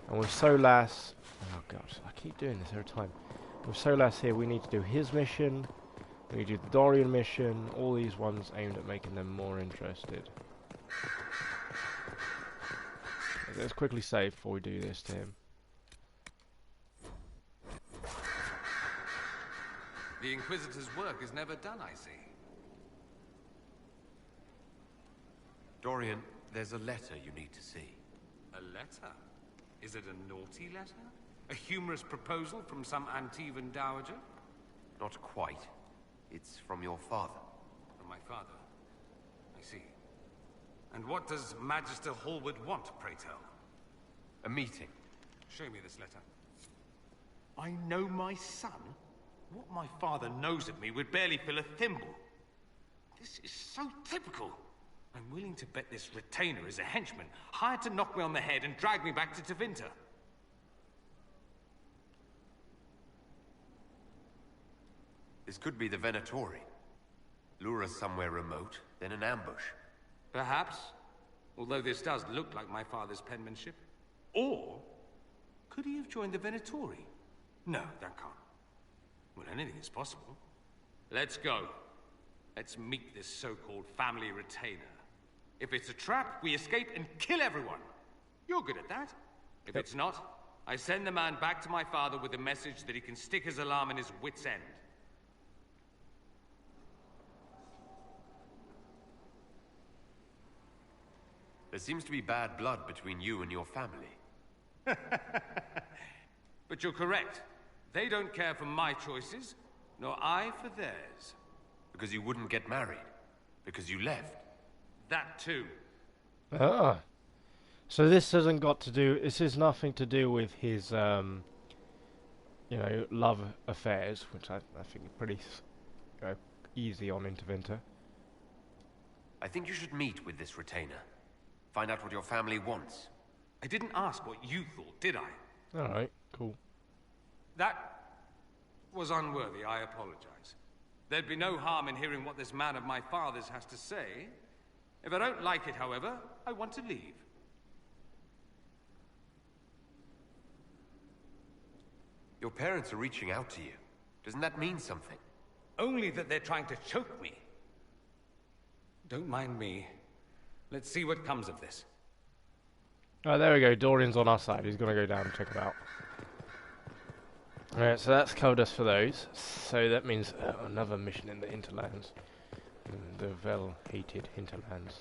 And with Solas... Oh god, I keep doing this every time. With Solas here, we need to do his mission, we need to do the Dorian mission, all these ones aimed at making them more interested. Let's quickly save before we do this to him. The Inquisitor's work is never done, I see. Dorian, there's a letter you need to see. A letter? Is it a naughty letter? A humorous proposal from some Antivan dowager? Not quite. It's from your father. From my father? I see. And what does Magister Hallward want, pray tell? A meeting. Show me this letter. I know my son? What my father knows of me would barely fill a thimble. This is so typical. I'm willing to bet this retainer is a henchman, hired to knock me on the head and drag me back to Tevinter. This could be the Venatori. Lure us somewhere remote, then an ambush. Perhaps, although this does look like my father's penmanship. Or, could he have joined the Venatori? No, that can't. Well, anything is possible. Let's go. Let's meet this so-called family retainer. If it's a trap, we escape and kill everyone. You're good at that. If it's not, I send the man back to my father with a message that he can stick his alarm in his wit's end. There seems to be bad blood between you and your family. But you're correct. They don't care for my choices, nor I for theirs. Because you wouldn't get married. Because you left. That too. Ah. So this hasn't got to do... This has nothing to do with his, you know, love affairs, which I think are pretty easy on Interventor. I think you should meet with this retainer. Find out what your family wants. I didn't ask what you thought, did I? Alright, cool. That was unworthy, I apologize. There'd be no harm in hearing what this man of my father's has to say. If I don't like it, however, I want to leave. Your parents are reaching out to you. Doesn't that mean something? Only that they're trying to choke me. Don't mind me. Let's see what comes of this. Oh, there we go. Dorian's on our side. He's going to go down and check it out. Alright, so that's covered us for those. So that means another mission in the hinterlands. The well-hated hinterlands.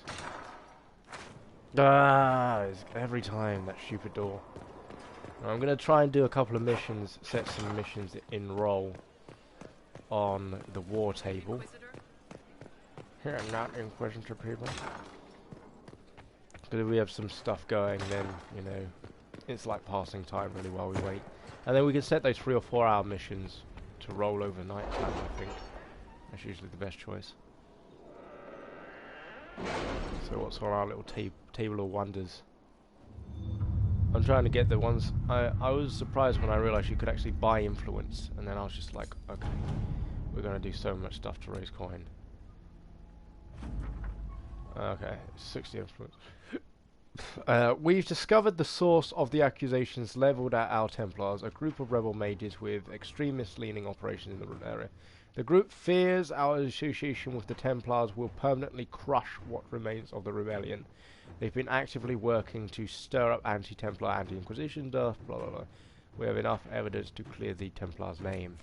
Ah, it's every time, that stupid door. I'm going to try and do a couple of missions, set some missions in roll on the war table. Here, not Inquisitor people. Because if we have some stuff going, then, you know, it's like passing time really while we wait. And then we can set those 3 or 4 hour missions to roll over night time, I think. That's usually the best choice. So what's on our little table of wonders? I'm trying to get the ones... I was surprised when I realised you could actually buy influence. And then I was just like, okay, we're going to do so much stuff to raise coin. Okay, 60 influence. We've discovered the source of the accusations levelled at our Templars, a group of rebel mages with extremist-leaning operations in the area. The group fears our association with the Templars will permanently crush what remains of the rebellion. They've been actively working to stir up anti-Templar, anti-Inquisition stuff, blah blah blah. We have enough evidence to clear the Templars' name.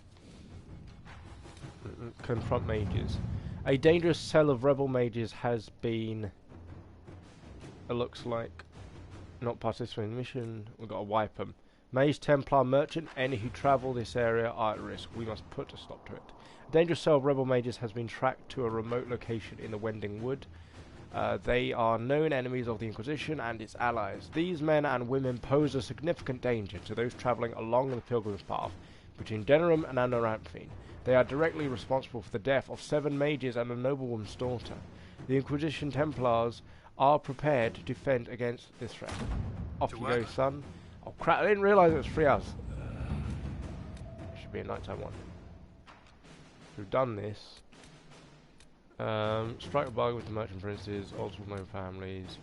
Confront mages. A dangerous cell of rebel mages has been... It looks like not participating in the mission. We've got to wipe them. Mage, Templar, Merchant, any who travel this area are at risk. We must put a stop to it. A dangerous cell of rebel mages has been tracked to a remote location in the Wending Wood. They are known enemies of the Inquisition and its allies. These men and women pose a significant danger to those travelling along the pilgrim's path between Denerim and Anoranthine. They are directly responsible for the death of 7 mages and a noblewoman's daughter. The Inquisition Templars are prepared to defend against this threat. Off you go, son. Oh crap, I didn't realise it was 3 hours. It should be a nighttime one. We've done this. Strike a bargain with the merchant princes, also known families.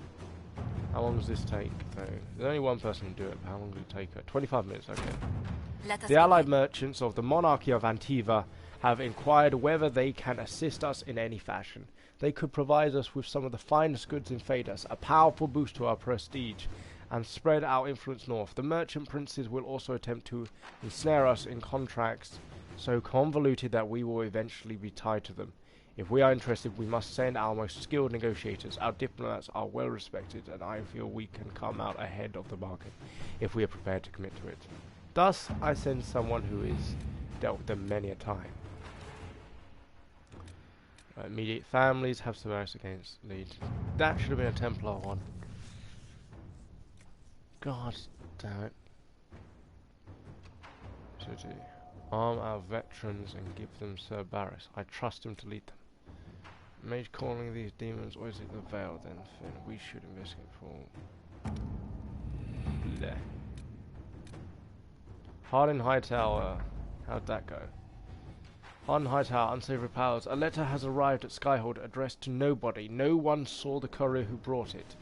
How long does this take? There's only one person who can do it, but how long does it take her? 25 minutes, okay. The allied merchants of the monarchy of Antiva have inquired whether they can assist us in any fashion. They could provide us with some of the finest goods in Phaedos, a powerful boost to our prestige, and spread our influence north. The merchant princes will also attempt to ensnare us in contracts so convoluted that we will eventually be tied to them. If we are interested, we must send our most skilled negotiators. Our diplomats are well respected, and I feel we can come out ahead of the market if we are prepared to commit to it. Thus, I send someone who has dealt with them many a time. Immediate families have survived against lead. That should have been a Templar one. God damn it. City. Arm our veterans and give them Sir Barris. I trust him to lead them. Mage calling these demons, or is it the Veil then? Finn, we should investigate for... Bleh. Hardin Hightower. How'd that go? On Hightower, unsavory powers. A letter has arrived at Skyhold addressed to nobody. No one saw the courier who brought it.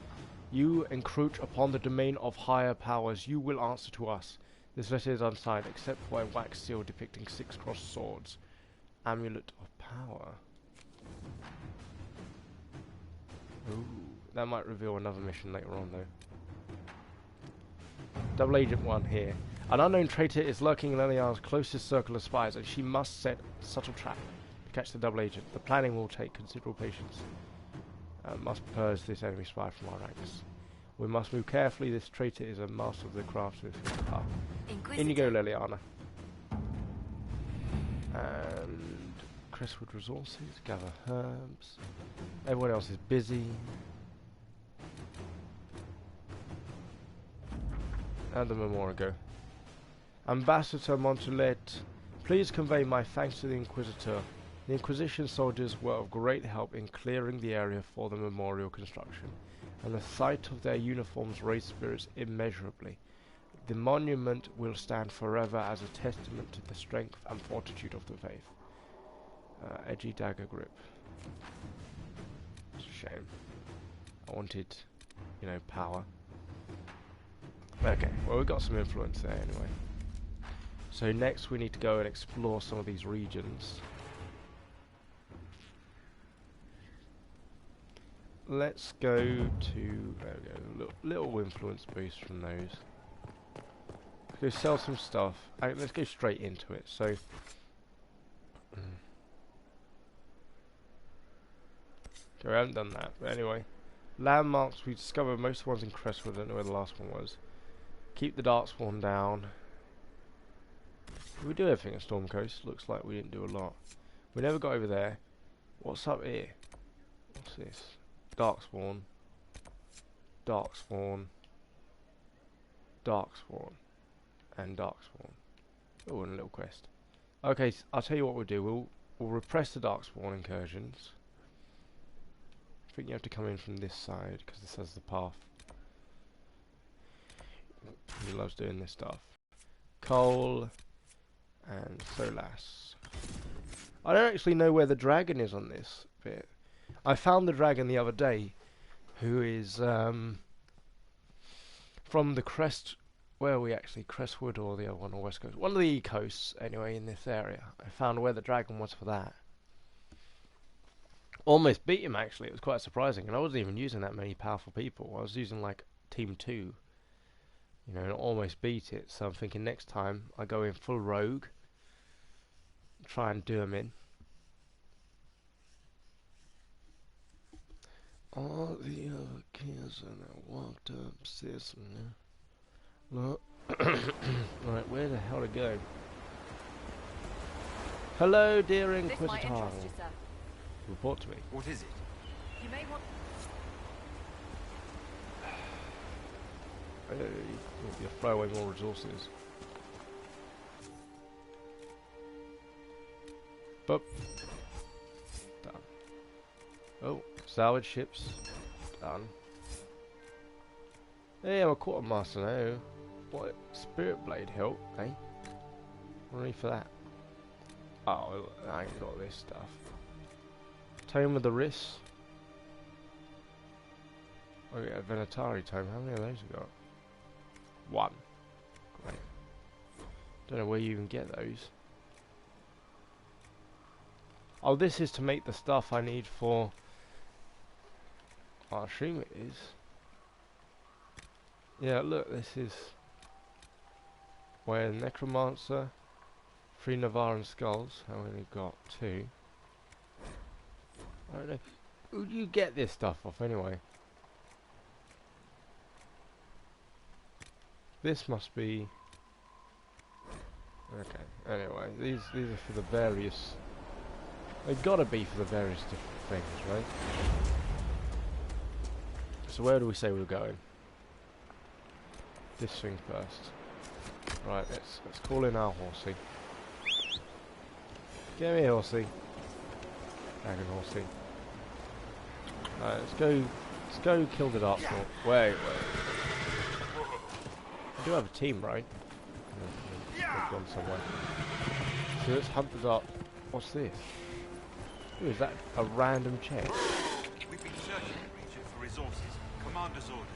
You encroach upon the domain of higher powers. You will answer to us. This letter is unsigned, except for a wax seal depicting 6 crossed swords. Amulet of power. Ooh, that might reveal another mission later on, though. Double Agent 1 here. An unknown traitor is lurking in Leliana's closest circle of spies, and she must set a subtle trap to catch the double agent. The planning will take considerable patience. Must purge this enemy spy from our ranks. We must move carefully. This traitor is a master of the craft. In you go, Leliana. And Crestwood resources, gather herbs. Everyone else is busy. And the memorial go. Ambassador Montulet, please convey my thanks to the Inquisitor. The Inquisition soldiers were of great help in clearing the area for the memorial construction, and the sight of their uniforms raised spirits immeasurably. The monument will stand forever as a testament to the strength and fortitude of the faith. Edgy dagger grip. It's a shame. I wanted, you know, power. Okay, well, we've got some influence there anyway. So next we need to go and explore some of these regions. Let's go to, there we go, little influence boost from those. Let's go sell some stuff. Let's go straight into it. So, okay, we haven't done that, but anyway. Landmarks, we discovered most of the ones in Crestwood. I don't know where the last one was. Keep the Darkspawn down. We do everything at Storm Coast. Looks like we didn't do a lot. We never got over there. What's up here? What's this? Darkspawn. Darkspawn. Darkspawn. And Darkspawn. Oh, and a little quest. Okay, I'll tell you what we'll do. We'll repress the Darkspawn incursions. I think you have to come in from this side, because this has the path. He loves doing this stuff. Coal and Solas. I don't actually know where the dragon is on this bit. I found the dragon the other day, who is from the where are we actually? Crestwood or the other one, or West Coast? One of the coasts, anyway, in this area. I found where the dragon was for that. Almost beat him, actually. It was quite surprising, and I wasn't even using that many powerful people. I was using like Team 2, you know, and almost beat it. So I'm thinking next time I go in full rogue, try and do him in. All the other kids and I walked upstairs and look. Right, where the hell to go? Hello, dear Inquisitor. Report to me. What is it? You may want... You'll throw away more resources. Boop. Done. Oh, salvage ships. Done. Hey, I'm a quartermaster now. What? Spirit blade help, eh? What do I need for that? Oh, I ain't got this stuff. Tome of the Wrist. Oh yeah, Venatari Tome. How many of those we got? 1. Great. Don't know where you even get those. Oh, this is to make the stuff I need for... I assume it is. Yeah, look, this is... Where Necromancer, 3 Navaran Skulls. How many got? 2. I don't know. Who do you get this stuff off anyway? This must be... Okay, anyway, these are for the various... They've got to be for the various different things, right? So where do we say we're going? This thing first. Right, let's call in our horsey. Get me, horsey. Dragon horsey. Alright, let's go kill the Darkspawn. Wait. I do have a team, right? I've gone somewhere. So let's hunt the Dark. What's this? Ooh, is that a random chest? We've been searching the region for resources. Commander's orders.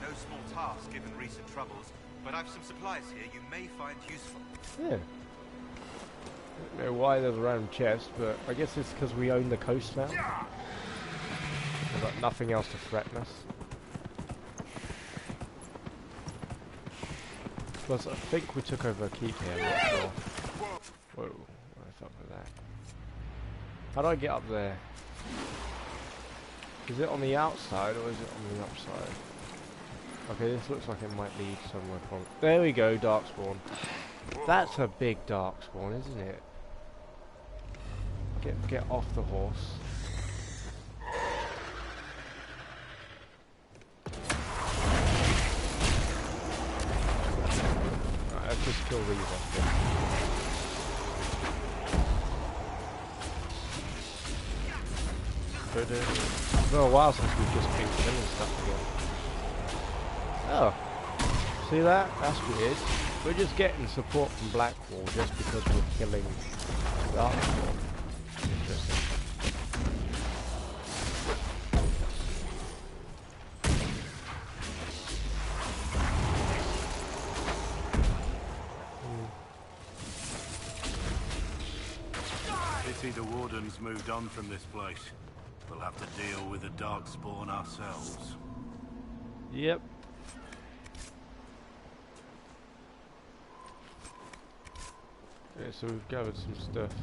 No small task given recent troubles, but I've some supplies here you may find useful. Yeah. I don't know why there's a random chest, but I guess it's because we own the coast now. We've got nothing else to threaten us. Plus, I think we took over a keep here, I'm not sure. Whoa, what's up with that? How do I get up there? Is it on the outside or is it on the upside? Okay, this looks like it might lead somewhere from... There we go, Darkspawn. That's a big Darkspawn, isn't it? Get off the horse. Right, let's just kill these off here. It's been a while since we've just been killing stuff again. Oh, see that? That's weird. We're just getting support from Blackwall just because we're killing Darkspawn. Interesting. Pity the Warden's moved on from this place. We'll have to deal with the Darkspawn ourselves. Yep. Okay, so we've gathered some stuff.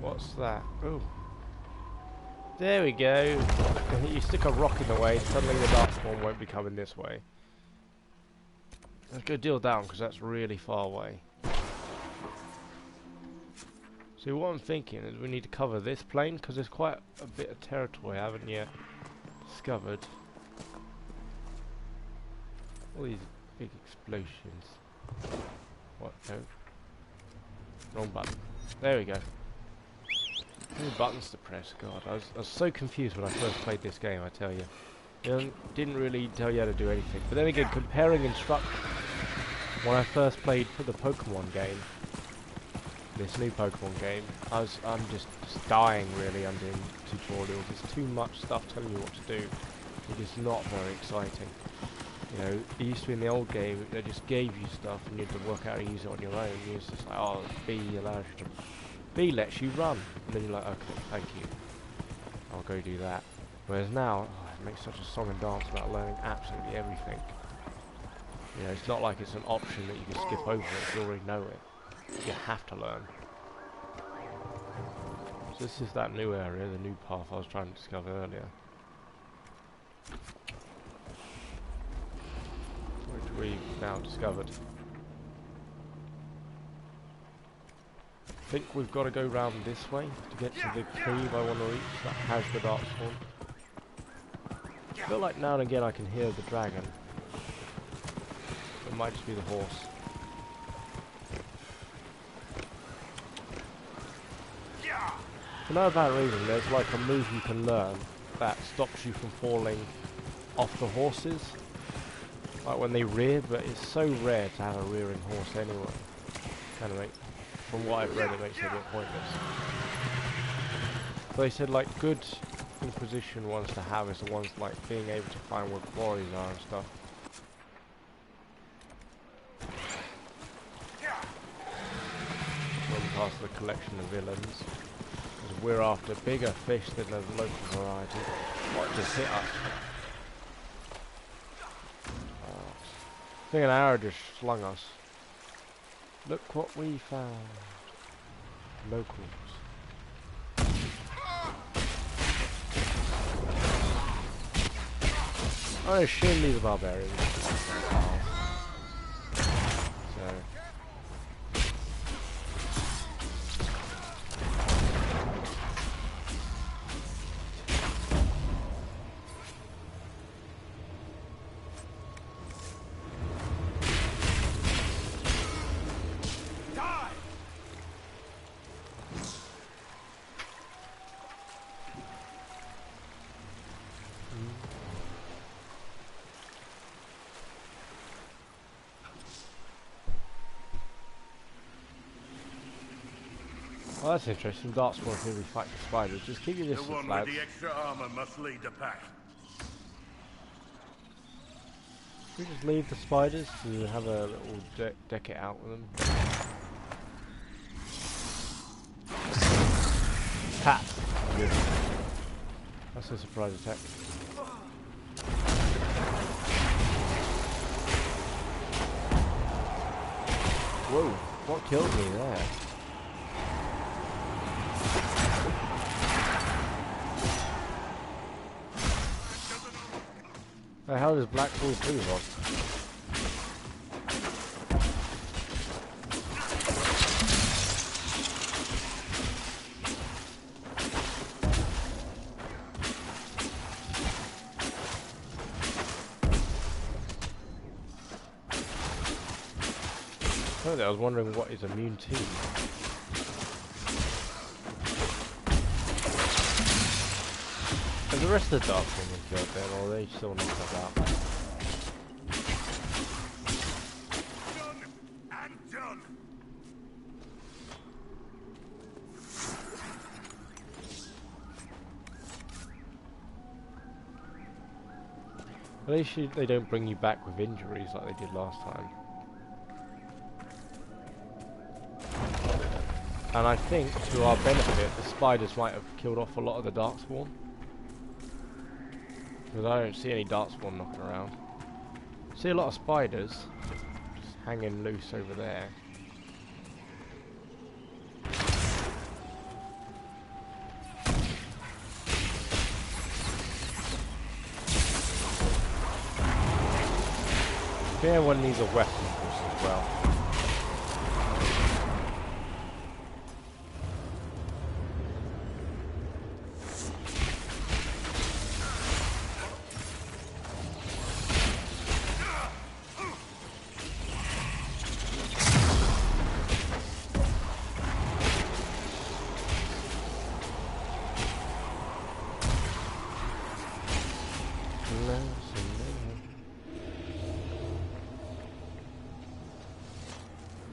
What's that? Oh. There we go. You stick a rock in the way, suddenly the Darkspawn won't be coming this way. Let's go deal down, because that's really far away. So what I'm thinking is we need to cover this plane, because there's quite a bit of territory I haven't yet discovered. All these big explosions. What? No. Wrong button. There we go. How many buttons to press? God, I was so confused when I first played this game, I tell you. It didn't really tell you how to do anything. But then again, comparing instructions, when I first played for the Pokemon game, this new Pokemon game, I'm just dying really under tutorials. There's too much stuff telling you what to do. It is not very exciting. You know, it used to be in the old game, they just gave you stuff and you had to work out how to use it on your own. You was just like, oh, B allows you to... B lets you run. And then you're like, okay, thank you. I'll go do that. Whereas now, oh, it makes such a song and dance about learning absolutely everything. You know, it's not like it's an option that you can skip over if you already know it. You have to learn. So this is that new area, the new path I was trying to discover earlier. Which we've now discovered. I think we've got to go round this way to get to the cave I want to reach that has the Darkspawn. I feel like now and again I can hear the dragon. It might just be the horse. For no apparent reason, there's like a move you can learn that stops you from falling off the horses. Like when they rear, but it's so rare to have a rearing horse anyway. Kind of like, from what I've read, it makes it a bit pointless. So they said like good Inquisition ones to have is the ones like being able to find where quarries are and stuff. Run past the collection of villains. We're after bigger fish than the local variety. What just hit us? I think an arrow just slung us. Look what we found. Locals. I assume these are barbarians. So. Well, that's interesting. Darkspawn here we fight the spiders. Just keep your The distance, one with lads. the extra armor must lead the pack. Should we just leave the spiders to have a little deck it out with them? Ha! Good. That's a surprise attack. Whoa, what killed me there? The hell does Blackpool do, Rob? I was wondering what is immune to. Has the rest of the Dark One been killed then, or are they still not out? Done and done. At least they don't bring you back with injuries like they did last time. And I think, to our benefit, the spiders might have killed off a lot of the Darkspawn. Because I don't see any Darkspawn knocking around. See a lot of spiders just hanging loose over there. I think everyone needs a weapon for this as well.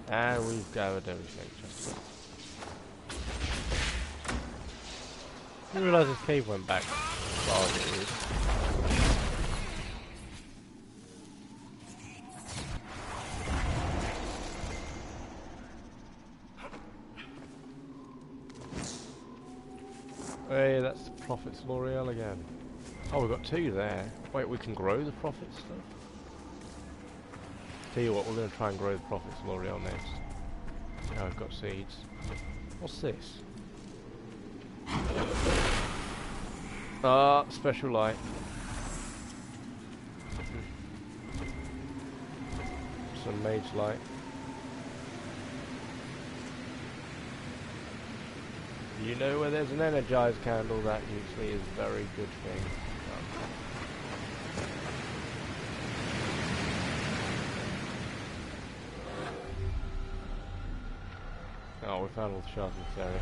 And we've gathered everything. Just I didn't realise this cave went back as far as it is. Hey, that's the Prophet's L'Oreal again. Oh, we've got two there. Wait, we can grow the Prophet stuff? Tell you what, we're going to try and grow the Prophet's L'Oreal next. Now I've got seeds. What's this? Special light. Some mage light. You know where there's an energized candle, that usually is a very good thing. Oh, we found all the shards in this area.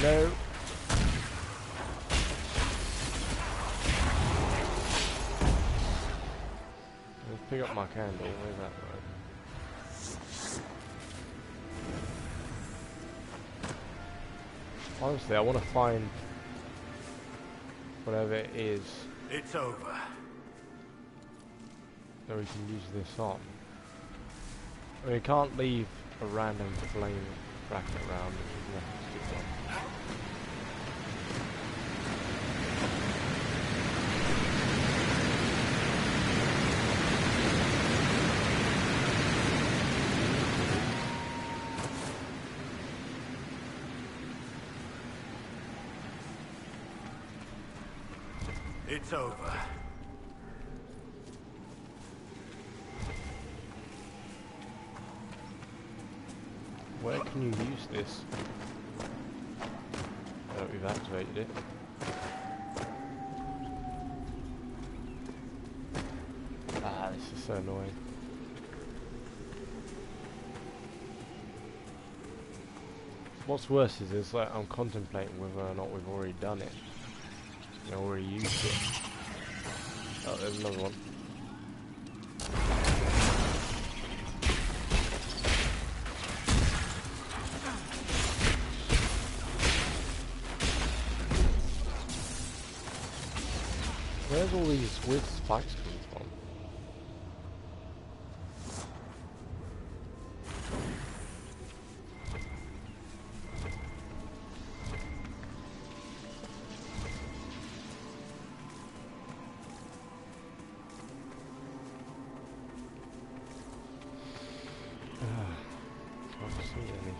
No. Let's pick up my candle. Where's that one? Honestly, I want to find whatever it is. It's over. So we can use this on. I mean, we can't leave a random flame bracket around. Which is nothing to stick on. It's over. Where can you use this? Oh, we've activated it. Ah, this is so annoying. What's worse is like I'm contemplating whether or not we've already done it. I already used it. Oh, there's another one. Where's all these weird spikes coming from? Can't see anything.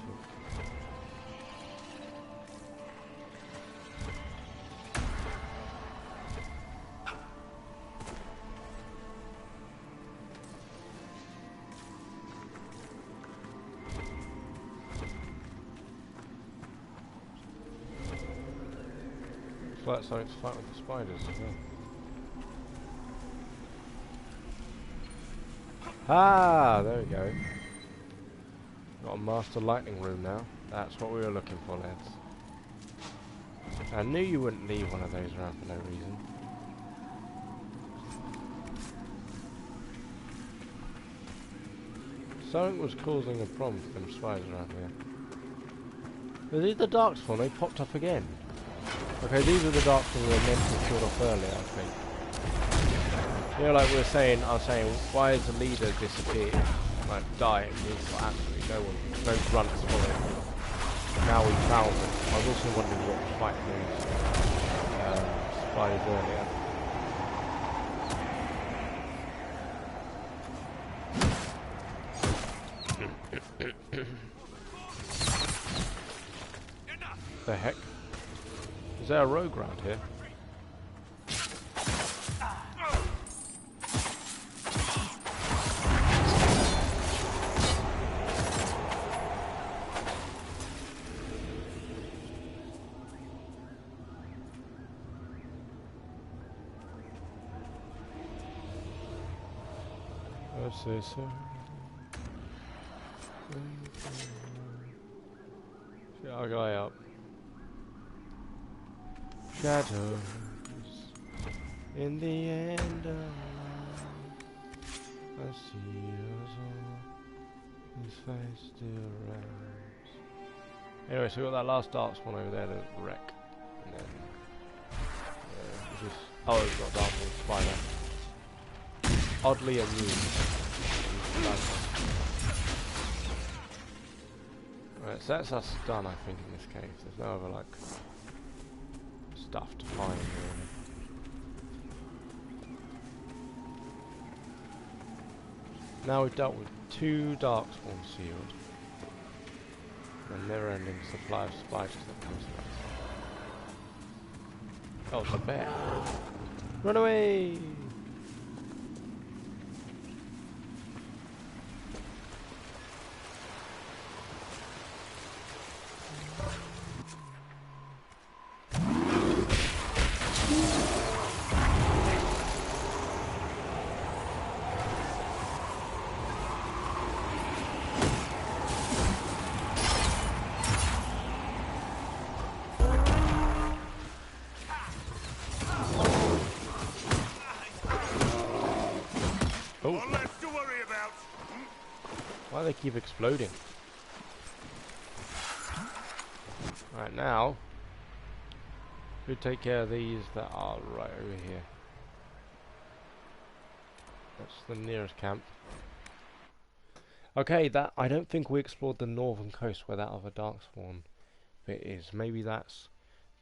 Looks like something's fighting with the spiders as well. Ah, there we go. Got a master lightning room now. That's what we were looking for, lads. I knew you wouldn't leave one of those around for no reason. Something was causing a problem for them spiders around here. Are these the Darkspawn? They popped up again. Okay, these are the Darkspawn we were meant to kill off earlier, I think. You know, like we were saying, I was saying, why has the leader disappeared? Like, dying. He's got absolutely no one, no grunts for it. Now we found them. I was also wondering what was fighting those spiders earlier. The heck? Is there a rogue around here? I'll say so. Get our guy up. Shadows in the end of life. I see us all. His face still rises. Anyway, so we got that last Darkspawn over there to wreck. And then just we've got a Darkspawn spider. Oddly immune. Right, so that's us done, I think, in this case. There's no other like stuff to find really. Now we've dealt with 2 Darkspawn sealed. A never-ending supply of spiders that comes to us. Oh, it's a bear. Run away! Why do they keep exploding? Right, now we take care of these that are right over here. That's the nearest camp. Okay, that I don't think we explored the northern coast where that other Darkspawn bit is. Maybe that's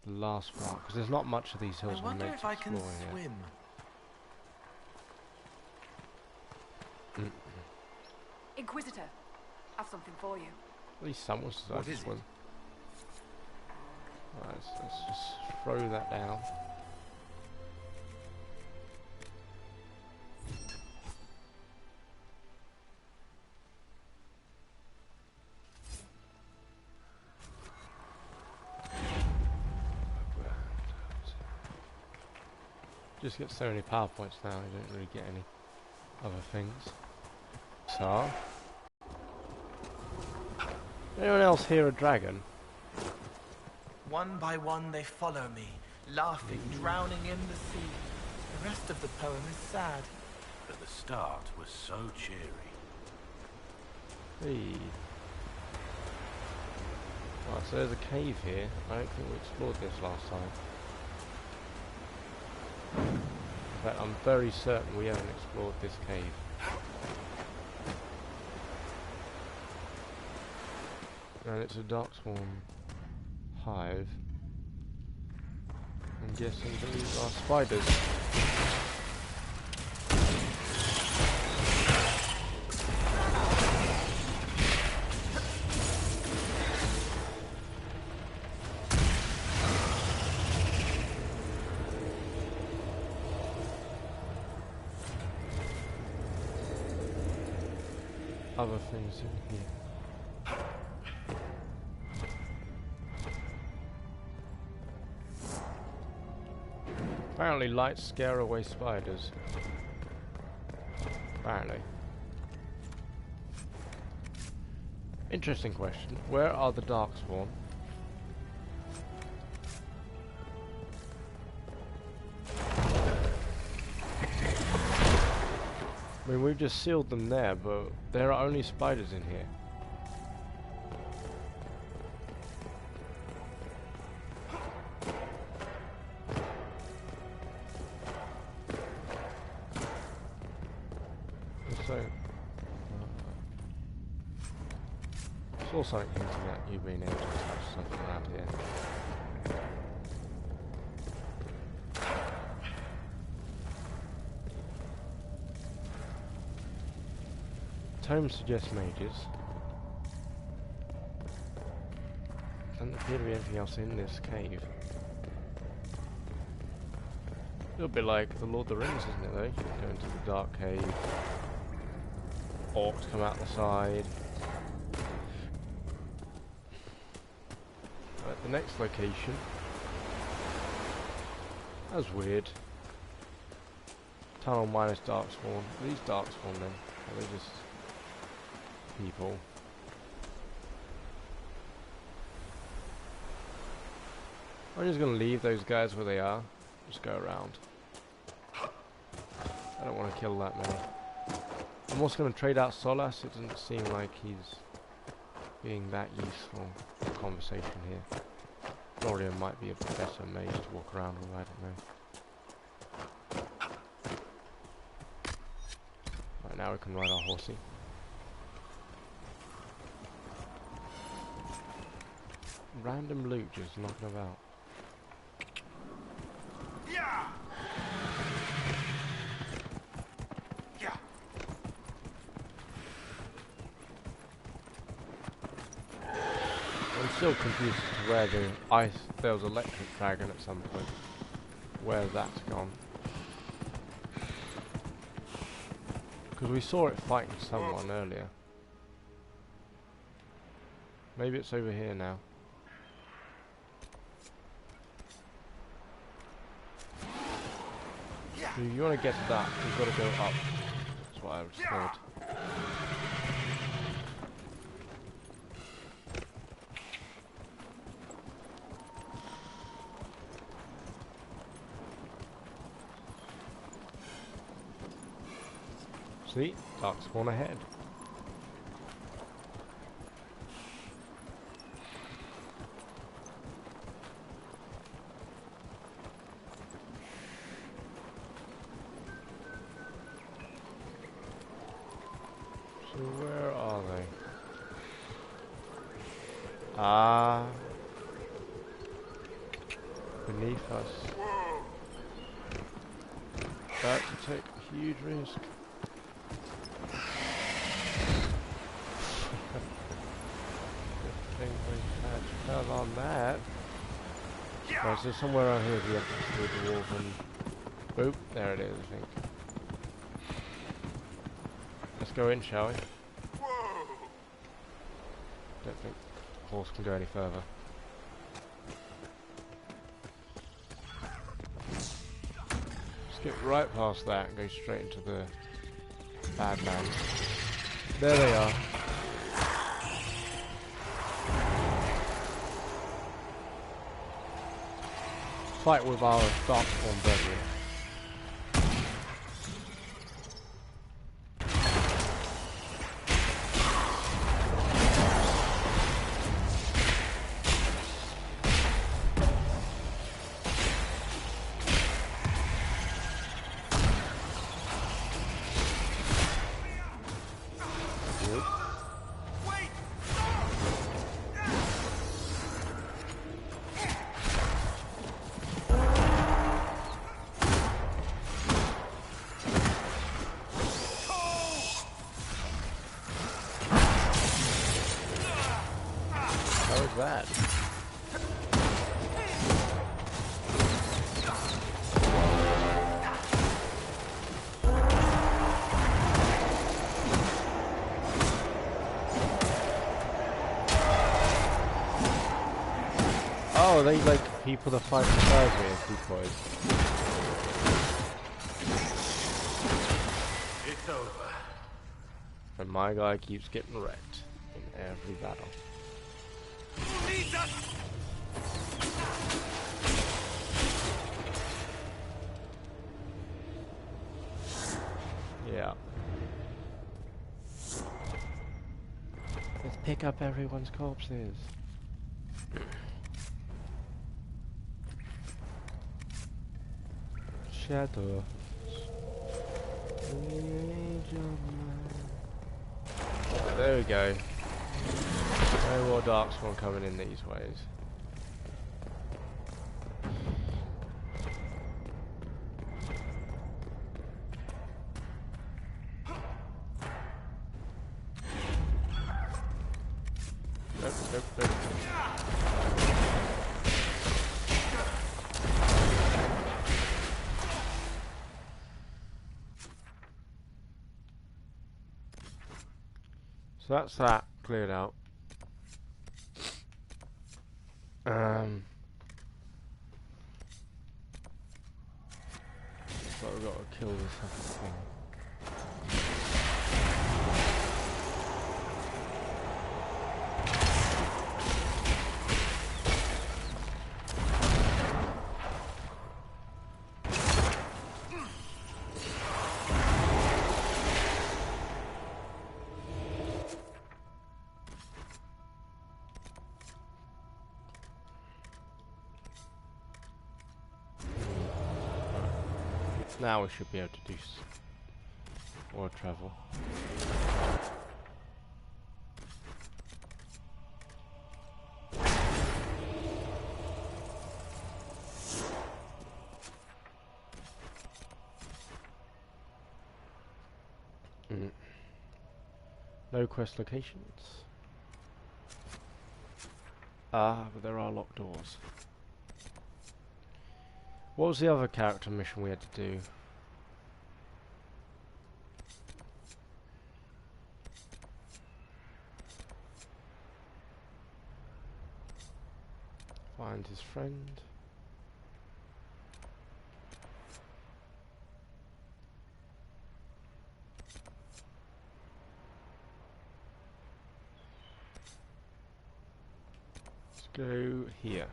the last part, because there's not much of these hills we're meant to explore here. I wonder if I can swim. Inquisitor, I've something for you. At least someone's decided to swim. Right, let's just throw that down. Just get so many PowerPoints now, you don't really get any other things. So, anyone else hear a dragon? One by one they follow me, laughing, drowning in the sea. The rest of the poem is sad. But the start was so cheery. Hey. Right, so there's a cave here. I don't think we explored this last time. In fact, I'm very certain we haven't explored this cave. And it's a darkspawn hive. I'm guessing these are spiders. Other things in here. Apparently lights scare away spiders. Apparently. Interesting question. Where are the darkspawn? I mean, we've just sealed them there, but there are only spiders in here. So, I saw something hinting at you being able to touch something around here. Tome suggests mages. Doesn't appear to be anything else in this cave. A little bit like the Lord of the Rings, isn't it though? You go into the dark cave. Orcs come out the side. Right, the next location. That's weird. Tunnel minus darkspawn. Are these darkspawn then? Are they just people? I'm just gonna leave those guys where they are. Just go around. I don't want to kill that many. I'm also going to trade out Solas. It doesn't seem like he's being that useful for conversation here. Dorian might be a better mage to walk around with, I don't know. Right, now we can ride our horsey. Random loot just knocking about. I'm still confused as to where there was electric dragon at some point. Where that's gone. Because we saw it fighting someone earlier. Maybe it's over here now. So if you want to get to that, you've got to go up. That's what I was told. See? Darkspawn ahead. So where are they? Ah. Beneath us. About to take a huge risk. Fell on that. Oh, so somewhere around here we have to do the wolf and boop, there it is, I think. Let's go in, shall we? Don't think the horse can go any further. Skip right past that and go straight into the bad man. There they are. fight with our Darkspawn brethren. That. Oh, they like people that fight beside me as decoys. It's over. And my guy keeps getting wrecked in every battle. Yeah. Let's pick up everyone's corpses. Shadow. There we go. No more Darkspawn coming in these ways. Nope, nope, nope. So that's that cleared out. But we've got to kill this other thing. Now we should be able to do more travel. No quest locations. Ah, but there are locked doors. What was the other character mission we had to do? Find his friend. Let's go here.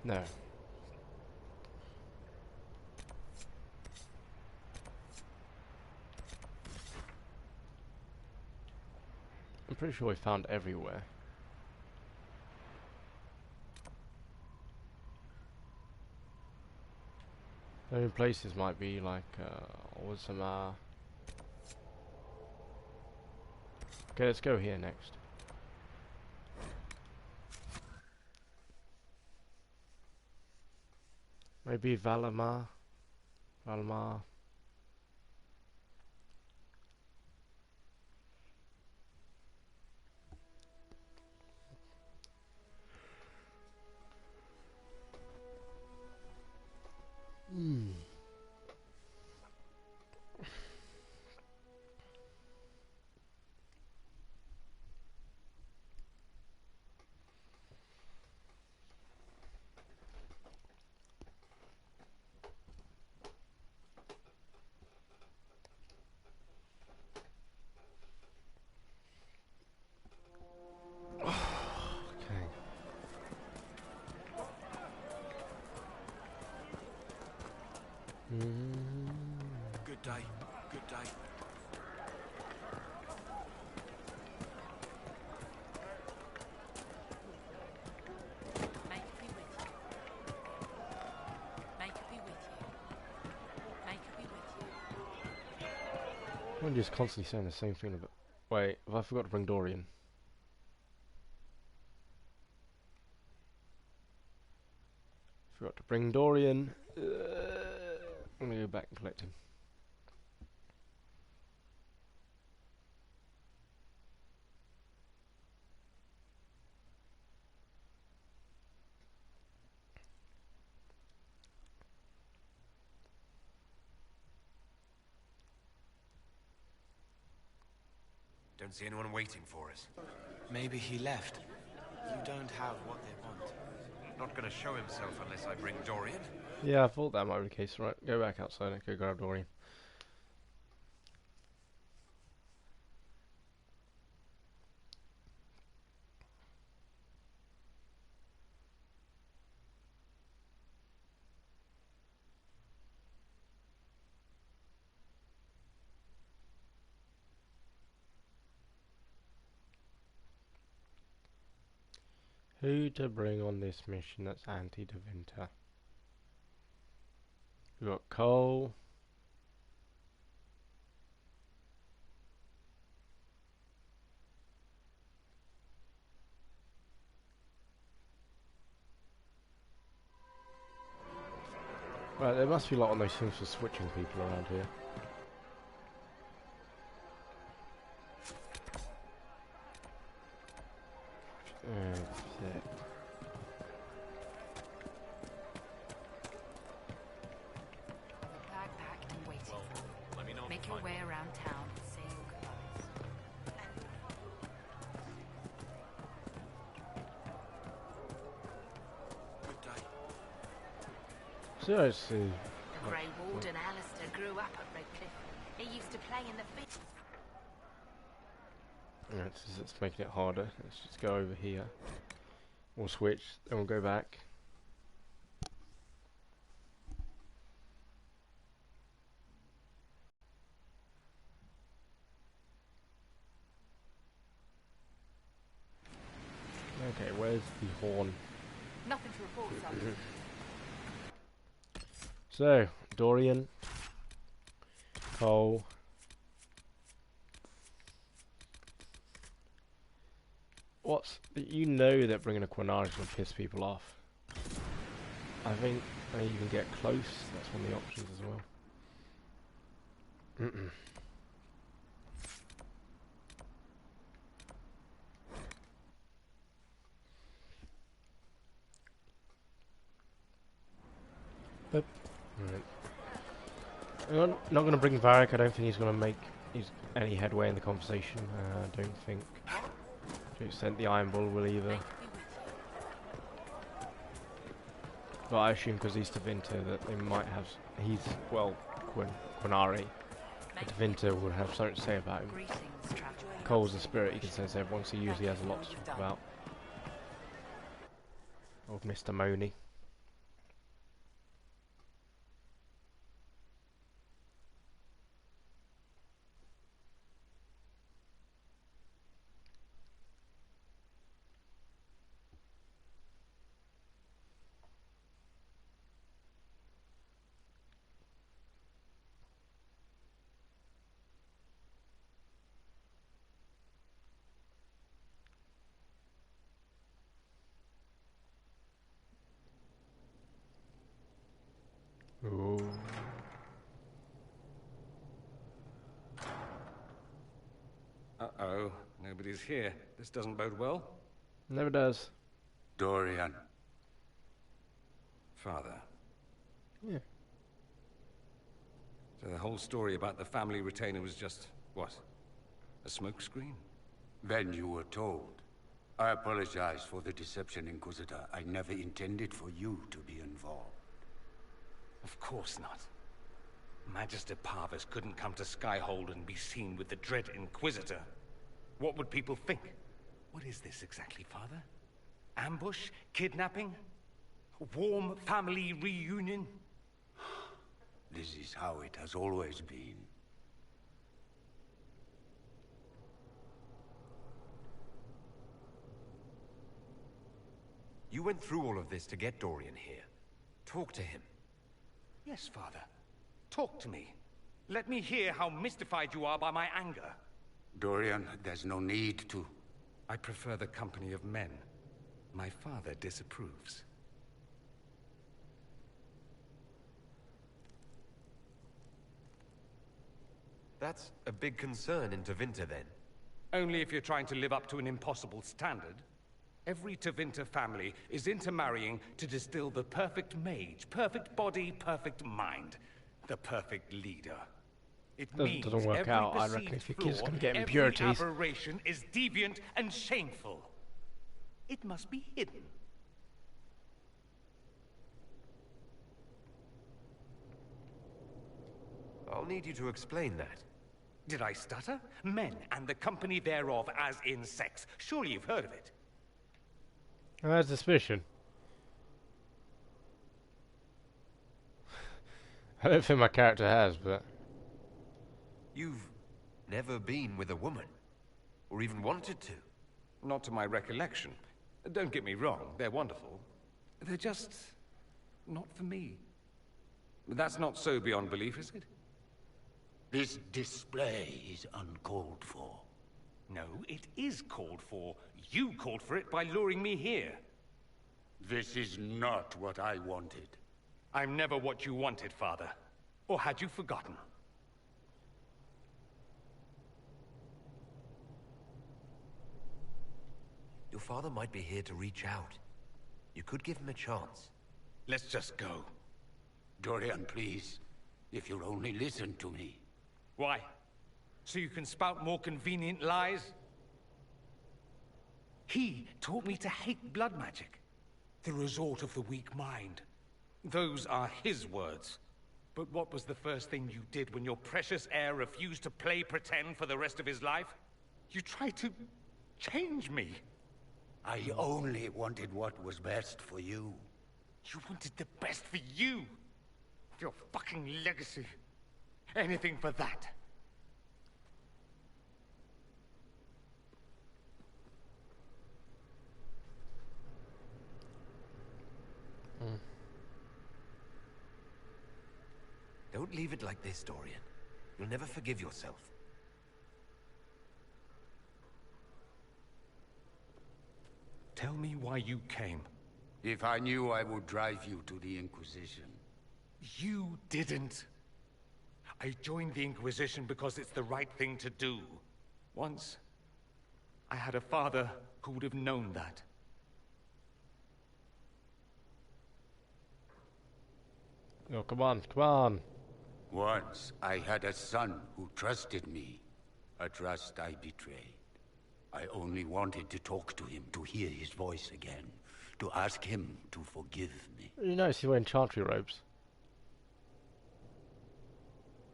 No. I'm pretty sure we found everywhere. The only places might be like Ozama. Okay, let's go here next. Maybe Valamar. Valamar. I'm just constantly saying the same thing about... Wait, have I forgot to bring Dorian? Forgot to bring Dorian. I'm gonna go back and collect him. Don't see anyone waiting for us. Maybe he left. You don't have what they want. Not gonna show himself unless I bring Dorian. Yeah, I thought that might be the case. Right, go back outside and go grab Dorian. Who to bring on this mission that's anti-De Winter? We've got Cole. Right, there must be a lot on those things for switching people around here. Shit. Bag packed and waiting. Let me know. Make your way around town and say your goodbyes. Good day. Seriously. The Grey Warden Alistair grew up at Redcliffe. He used to play in the field. Right, it's making it harder. Let's just go over here. We'll switch, then we'll go back. Okay, where's the horn? Nothing to report, son. So, Dorian, Cole, you know that bringing a Quinari is going to piss people off. I think you can get close, that's one of the options as well. But, right. I'm not going to bring Varric. I don't think he's going to make any headway in the conversation. I don't think to extent the Iron Bull will either. But I assume because he's Tevinter that they might have... Quinari. Tevinter would have something to say about him. Cole's a spirit, he can sense everyone, so he usually has a lot to talk about. Of Mr. Money. Ooh. Uh-oh. Nobody's here. This doesn't bode well. Never does. Dorian. Father. Yeah. So the whole story about the family retainer was just, what? A smokescreen? Then you were told. I apologize for the deception, Inquisitor. I never intended for you to be involved. Of course not. Magister Parvis couldn't come to Skyhold and be seen with the dread Inquisitor. What would people think? What is this exactly, Father? Ambush? Kidnapping? A warm family reunion? This is how it has always been. You went through all of this to get Dorian here. Talk to him. Yes, Father. Talk to me. Let me hear how mystified you are by my anger. Dorian, there's no need to. I prefer the company of men. My father disapproves. That's a big concern in Tevinter, then. Only if you're trying to live up to an impossible standard. Every Tevinter family is intermarrying to distill the perfect mage, perfect body, perfect mind, the perfect leader. It means doesn't work every out, I reckon, perceived if your kid's flaw, gonna get every impurities. aberration is deviant and shameful. It must be hidden. I'll need you to explain that. Did I stutter? Men and the company thereof, as in sex. Surely you've heard of it. I had suspicion. I don't think my character has, but... You've never been with a woman? Or even wanted to? Not to my recollection. Don't get me wrong, they're wonderful. They're just... not for me. That's not so beyond belief, is it? This display is uncalled for. No, it is called for. You called for it by luring me here. This is not what I wanted. I'm never what you wanted, Father. Or had you forgotten? Your father might be here to reach out. You could give him a chance. Let's just go. Dorian, please. If you'll only listen to me. Why? So you can spout more convenient lies? He taught me to hate blood magic. The resort of the weak mind. Those are his words. But what was the first thing you did when your precious heir refused to play pretend for the rest of his life? You tried to change me. I only wanted what was best for you. You wanted the best for you. Your fucking legacy. Anything for that. Don't leave it like this, Dorian. You'll never forgive yourself. Tell me why you came. If I knew, I would drive you to the Inquisition. You didn't. I joined the Inquisition because it's the right thing to do. Once, I had a father who would have known that. Oh, come on, come on. Once, I had a son who trusted me. A trust I betrayed. I only wanted to talk to him, to hear his voice again. To ask him to forgive me. You notice he's wearing chantry robes.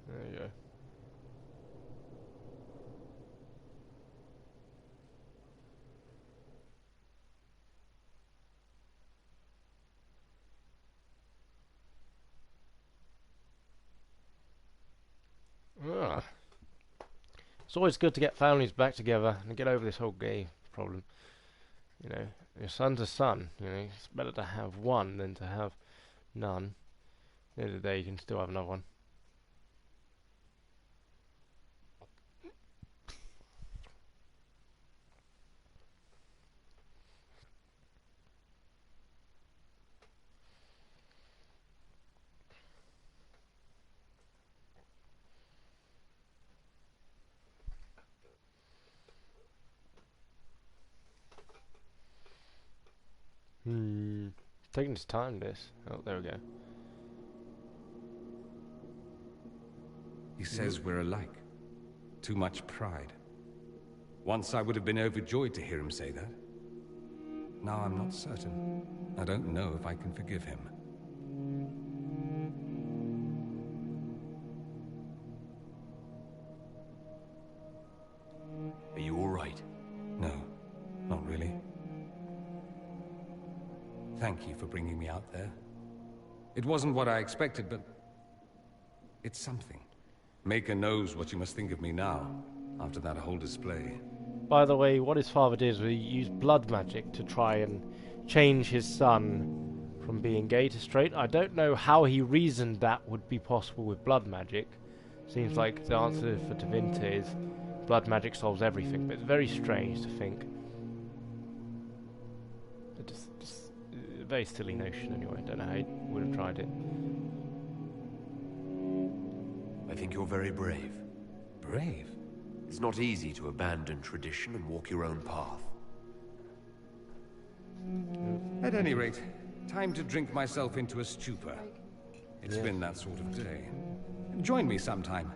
There you go. Ah. It's always good to get families back together and get over this whole gay problem. You know, your son's a son. You know, it's better to have one than to have none. At the end of the day, you can still have another one. Taking his time, this. Oh, there we go. He says we're alike. Too much pride. Once I would have been overjoyed to hear him say that. Now I'm not certain. I don't know if I can forgive him. Are you all right? No, not really. Thank you for bringing me out there. It wasn't what I expected, but it's something. Maker knows what you must think of me now, after that whole display. By the way, what his father did was he used blood magic to try and change his son from being gay to straight. I don't know how he reasoned that would be possible with blood magic, Seems like the answer for Tevinter is blood magic solves everything, but it's very strange to think. Just a very silly notion anyway. I don't know how you would have tried it. I think you're very brave. Brave? It's not easy to abandon tradition and walk your own path. At any rate, time to drink myself into a stupor. It's been that sort of day. Join me sometime,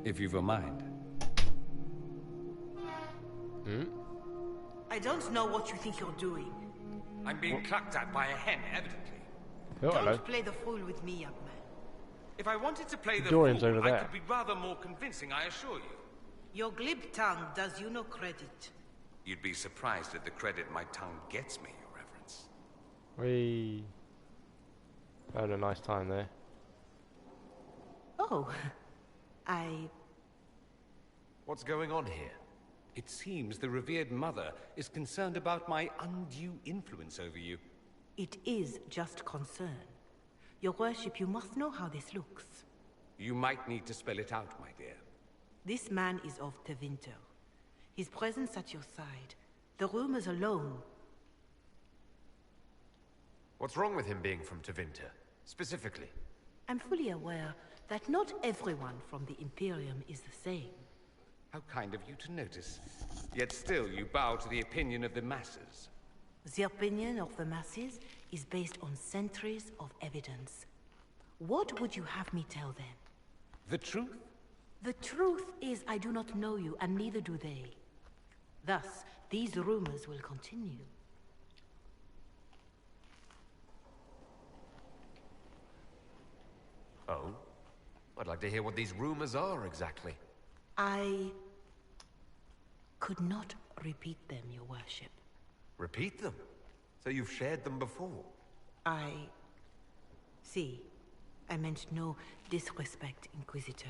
if you've a mind. I don't know what you think you're doing. I'm being clucked at by a hen, evidently. Oh, hello. Don't play the fool with me, young man. If I wanted to play the Dorian's fool, over I there. could be rather more convincing, I assure you. Your glib tongue does you no credit. You'd be surprised at the credit my tongue gets me, Your Reverence. We had a nice time there. Oh, What's going on here? It seems the revered mother is concerned about my undue influence over you. It is just concern. Your worship, you must know how this looks. You might need to spell it out, my dear. This man is of Tevinter. His presence at your side, the rumors alone. What's wrong with him being from Tevinter, specifically? I'm fully aware that not everyone from the Imperium is the same. How kind of you to notice. Yet still you bow to the opinion of the masses. The opinion of the masses is based on centuries of evidence. What would you have me tell them? The truth? The truth is I do not know you, and neither do they. Thus, these rumors will continue. Oh? I'd like to hear what these rumors are exactly. I could not repeat them, Your Worship. Repeat them? So you've shared them before? See, I meant no disrespect, Inquisitor.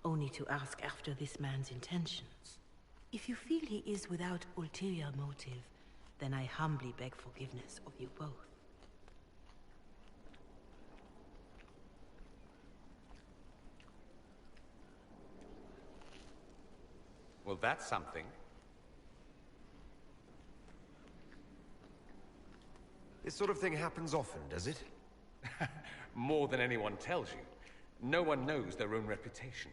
Only to ask after this man's intentions. If you feel he is without ulterior motive, then I humbly beg forgiveness of you both. Well, that's something. This sort of thing happens often, does it? More than anyone tells you. No one knows their own reputation.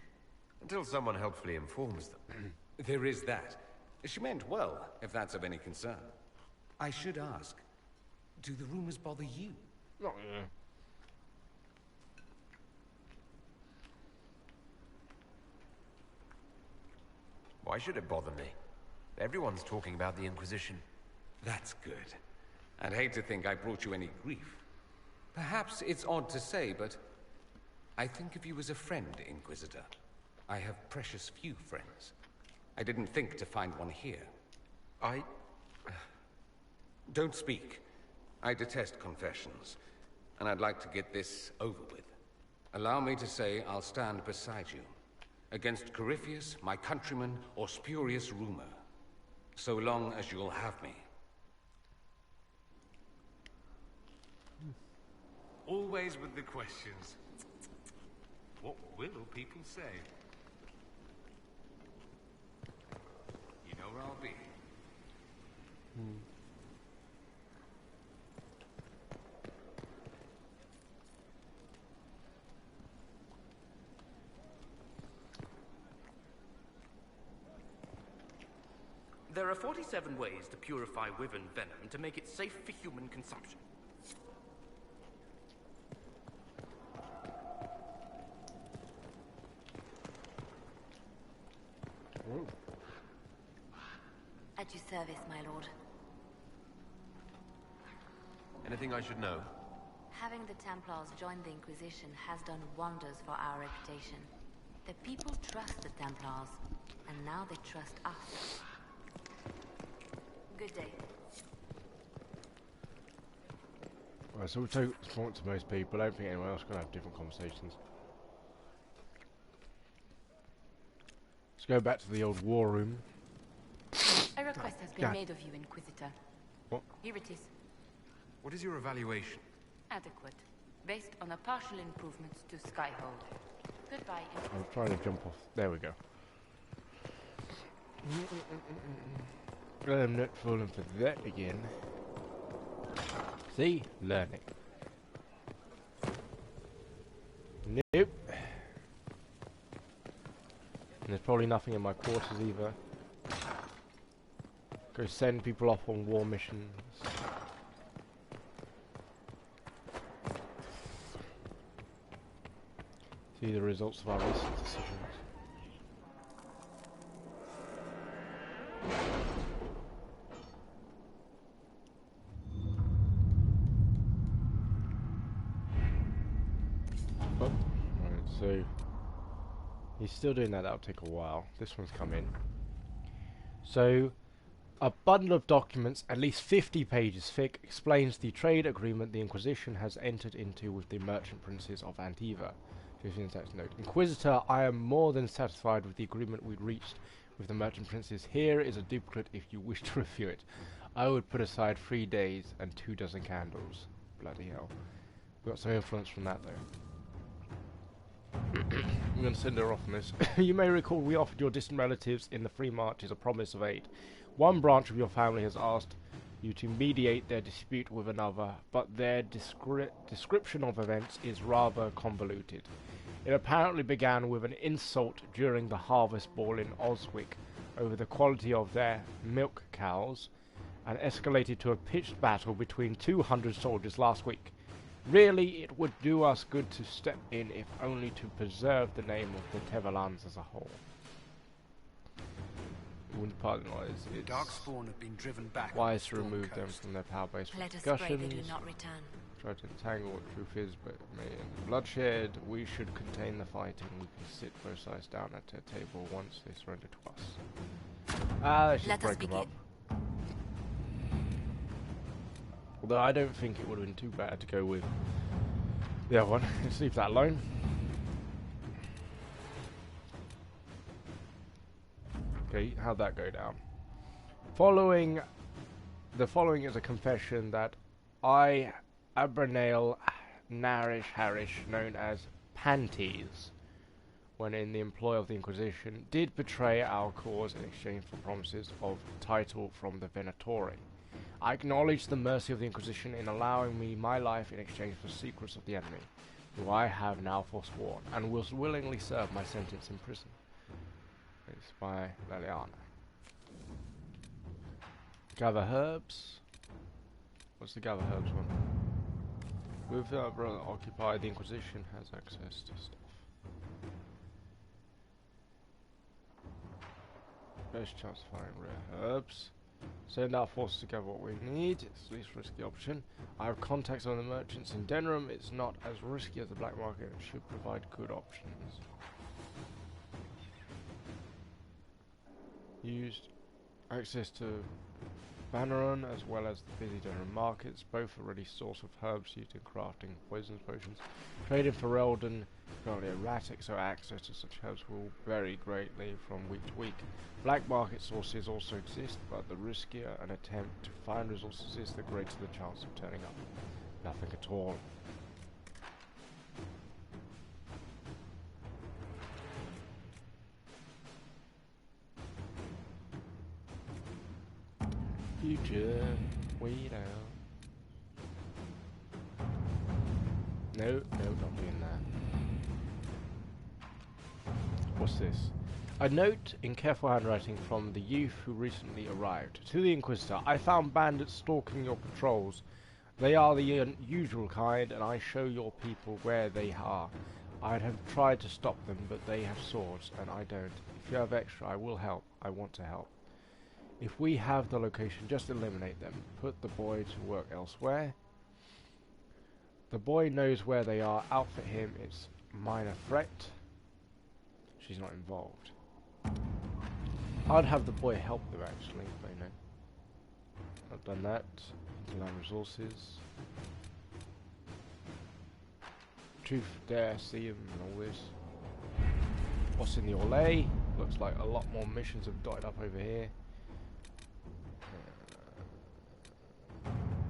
Until someone helpfully informs them. There is that. She meant well, if that's of any concern. I should ask, do the rumors bother you? Not really. Why should it bother me? Everyone's talking about the Inquisition. That's good. I'd hate to think I brought you any grief. Perhaps it's odd to say, but I think of you as a friend, Inquisitor. I have precious few friends. I didn't think to find one here. Don't speak. I detest confessions, and I'd like to get this over with. Allow me to say I'll stand beside you, against Corypheus, my countrymen, or spurious rumor, so long as you'll have me. Always with the questions. What will people say? You know where I'll be. There are 47 ways to purify wyvern venom to make it safe for human consumption. At your service, my lord. Anything I should know? Having the Templars join the Inquisition has done wonders for our reputation. The people trust the Templars, and now they trust us. Good day. Right, so we'll take point to most people. I don't think anyone else is going to have different conversations. Let's go back to the old war room. A request has been made of you, Inquisitor. What? Here it is. What is your evaluation? Adequate. Based on the partial improvements to Skyhold. Goodbye. I'm trying to jump off. There we go. I'm not falling for that again. See? Learning. Nope. And there's probably nothing in my quarters either. Go send people off on war missions. See the results of our recent decisions. Oh, right, so he's still doing that. That'll take a while. This one's come in. So, a bundle of documents, at least 50 pages thick, explains the trade agreement the Inquisition has entered into with the merchant princes of Antiva. 15 text note. Inquisitor, I am more than satisfied with the agreement we reached with the merchant princes. Here is a duplicate if you wish to review it. I would put aside 3 days and 24 candles. Bloody hell. We got some influence from that though. I'm going to send her off on this. You may recall we offered your distant relatives in the Free Marches a promise of aid. One branch of your family has asked you to mediate their dispute with another, but their description of events is rather convoluted. It apparently began with an insult during the harvest ball in Oswick over the quality of their milk cows, and escalated to a pitched battle between 200 soldiers last week. Really, it would do us good to step in, if only to preserve the name of the Tevalans as a whole. Pardon it's Darkspawn have been driven back. Wise to remove them from their power base for Let us discussions. pray they do not return. Try to entangle what truth is, but may end in bloodshed. We should contain the fighting. We can sit both sides down at a table once they surrender to us. Let's just break them up. Although I don't think it would have been too bad to go with the other one. Let's leave that alone. Okay, how'd that go down? The following is a confession that I, Abranail Narish Harish, known as Panties, when in the employ of the Inquisition, did betray our cause in exchange for promises of title from the Venatori. I acknowledge the mercy of the Inquisition in allowing me my life in exchange for secrets of the enemy, who I have now forsworn, and will willingly serve my sentence in prison. It's by Liliana. Gather herbs. What's the gather herbs one? With brother occupied, the Inquisition has access to stuff. Best chance of finding rare herbs. Send our forces to gather what we need. It's the least risky option. I have contacts on the merchants in Denram. It's not as risky as the black market and should provide good options. Used access to Banneron as well as the busy Denram markets, both a ready source of herbs used in crafting poisons potions. Trading for Eldon, currently erratic, so access to such herbs will vary greatly from week to week. Black market sources also exist, but the riskier an attempt to find resources is, the greater the chance of turning up nothing at all. Future, wait out. No, not doing that. What's this? A note in careful handwriting from the youth who recently arrived. To the Inquisitor, I found bandits stalking your patrols. They are the unusual kind, and I show your people where they are. I'd have tried to stop them, but they have swords, and I don't. If you have extra, I will help. I want to help. If we have the location, just eliminate them. Put the boy to work elsewhere. The boy knows where they are. Outfit him. It's minor threat. She's not involved. I'd have the boy help them actually, but you know. I've done that. Land resources. Truth, dare, see him, and all this. What's in the Orlais? Looks like a lot more missions have dotted up over here.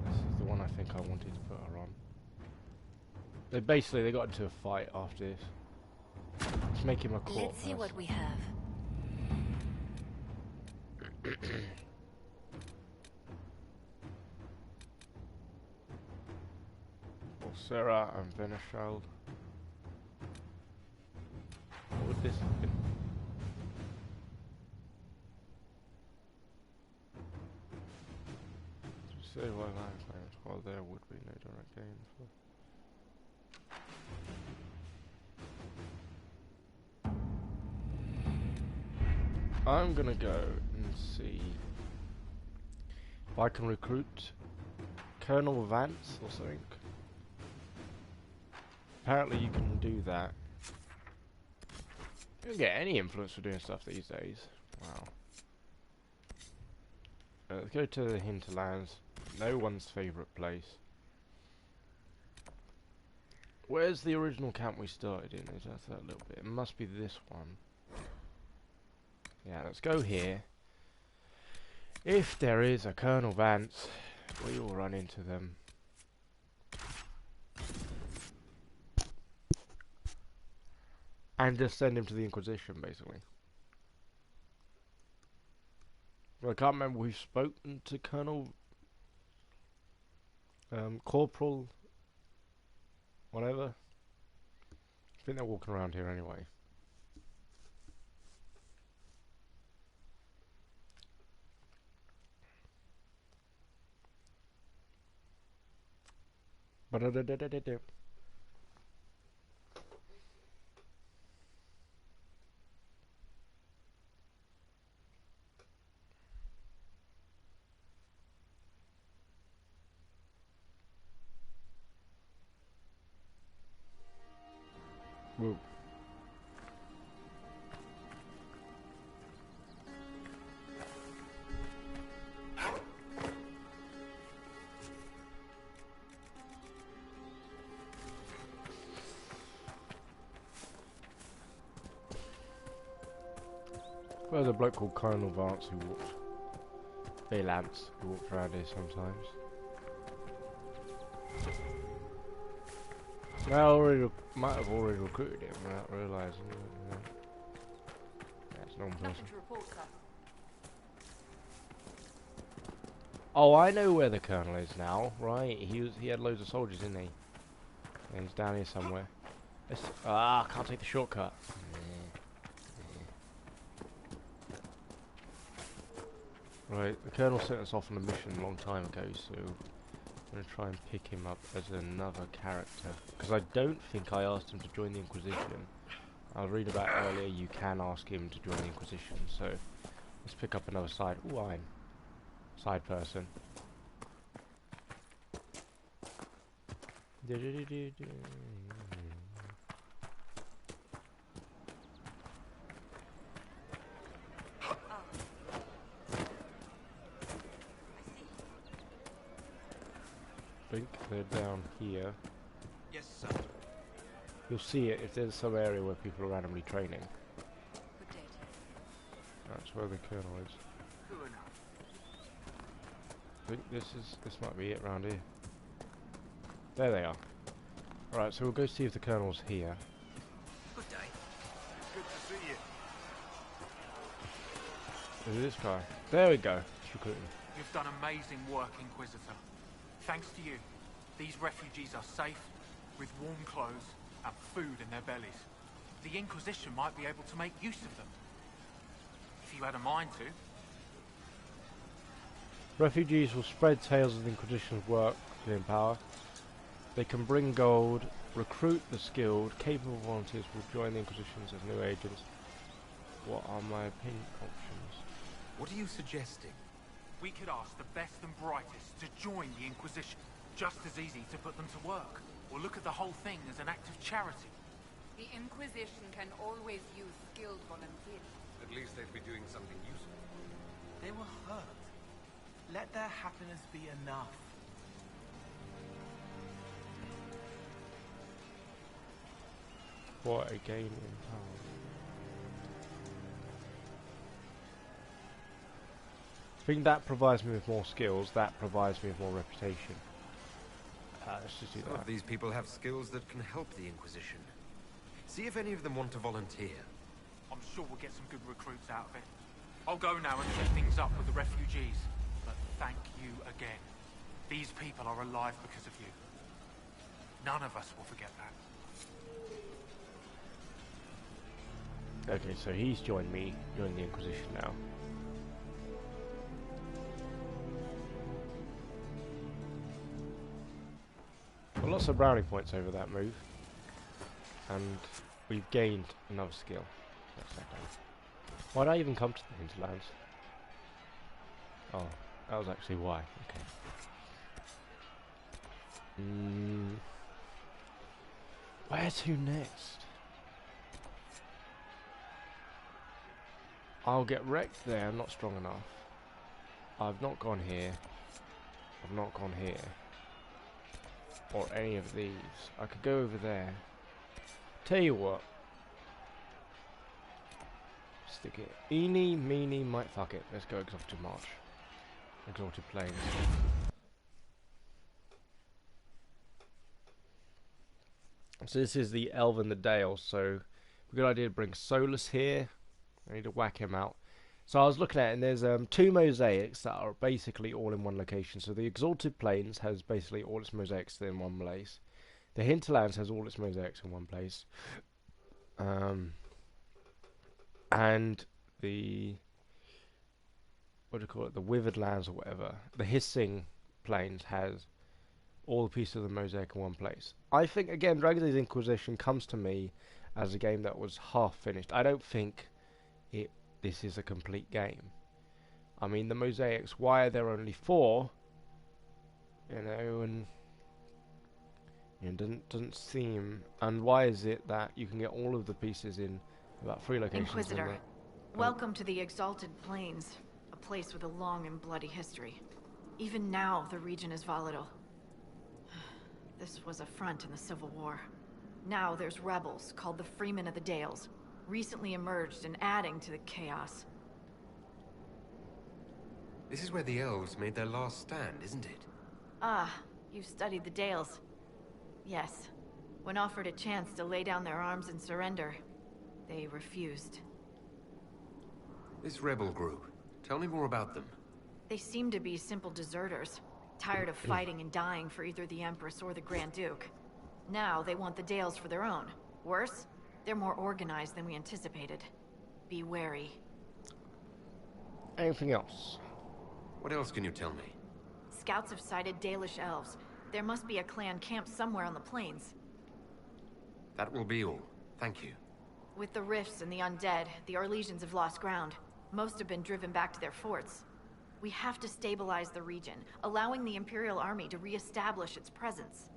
This is the one I think I wanted to put her on. They got into a fight after this. Let's make him a court. Let's see what we have. Sarah and Veneshald. What would this have been? To say why land claims, while there would be no direct gain for. I'm gonna go and see if I can recruit Colonel Vance or something. Apparently you can do that. You don't get any influence for doing stuff these days. Wow. Let's go to the hinterlands. No one's favourite place. Where's the original camp we started in? Is that little bit? It must be this one. Yeah, let's go here. If there is a Colonel Vance, we will run into them. And just send him to the Inquisition, basically. Well, I can't remember, we've spoken to Colonel... Corporal... whatever. I think they're walking around here anyway. Ba-da-da-da-da-da. Whoa. There's a bloke called Colonel Vance who walks... Lance, who walks around here sometimes. I might have already recruited him without realising it. Yeah, it's non person. Oh, I know where the Colonel is now, right? He had loads of soldiers, didn't he? Yeah, he's down here somewhere. I can't take the shortcut. Right, the Colonel sent us off on a mission a long time ago, so I'm going to try and pick him up as another character. Because I don't think I asked him to join the Inquisition. I was reading about earlier, you can ask him to join the Inquisition, so let's pick up another side. Ooh, I'm side person. I think they're down here. Yes, sir. You'll see it if there's some area where people are randomly training. That's where the Colonel is. I think this might be it round here. There they are. Alright, so we'll go see if the Colonel's here. Good day. Good to see you. Is it this guy? There we go. Recruiting. You've done amazing work, Inquisitor. Thanks to you, these refugees are safe, with warm clothes and food in their bellies. The Inquisition might be able to make use of them. If you had a mind to. Refugees will spread tales of the Inquisition's work in power. They can bring gold, recruit the skilled, capable volunteers will join the Inquisitions as new agents. What are my opinion options? What are you suggesting? We could ask the best and brightest to join the Inquisition. Just as easy to put them to work, or look at the whole thing as an act of charity. The Inquisition can always use skilled volunteers. At least they'd be doing something useful. They were hurt. Let their happiness be enough. What a game in power. I think that provides me with more skills, that provides me with more reputation. Let's just do Some that. of these people have skills that can help the Inquisition. See if any of them want to volunteer. I'm sure we'll get some good recruits out of it. I'll go now and set things up with the refugees. But thank you again. These people are alive because of you. None of us will forget that. Okay, so he's joined me, joined the Inquisition now. Got lots of brownie points over that move. And we've gained another skill. Why did I even come to the hinterlands? Oh, that was actually why. Okay. Where to next? I'll get wrecked there. I'm not strong enough. I've not gone here. I've not gone here. Or any of these. I could go over there. Tell you what. Stick it. Eeny, meeny, might. Fuck it. Let's go Exalted March. Exalted Plains. So this is the Elven in the Dale. So, a good idea to bring Solus here. I need to whack him out. So I was looking at it, and there's 2 mosaics that are basically all in one location. So the Exalted Plains has basically all its mosaics in one place. The Hinterlands has all its mosaics in one place. And the... what do you call it? The Withered Lands or whatever. The Hissing Plains has all the pieces of the mosaic in one place. I think, again, Dragon's Age Inquisition comes to me as a game that was half finished. I don't think this is a complete game. I mean, the mosaics, why are there only 4? You know, and it doesn't seem. And why is it that you can get all of the pieces in about 3 locations? Inquisitor, welcome to the Exalted Plains, a place with a long and bloody history. Even now, the region is volatile. This was a front in the Civil War. Now there's rebels called the Freemen of the Dales, recently emerged and adding to the chaos. This is where the elves made their last stand, isn't it? Ah, you've studied the Dales. Yes. When offered a chance to lay down their arms and surrender, they refused. This rebel group, tell me more about them. They seem to be simple deserters, tired of fighting and dying for either the Empress or the Grand Duke. Now they want the Dales for their own. Worse, they're more organized than we anticipated. Be wary. Anything else? What else can you tell me? Scouts have sighted Dalish elves. There must be a clan camped somewhere on the plains. That will be all. Thank you. With the rifts and the undead, the Arlesians have lost ground. Most have been driven back to their forts. We have to stabilize the region, allowing the Imperial Army to re-establish its presence.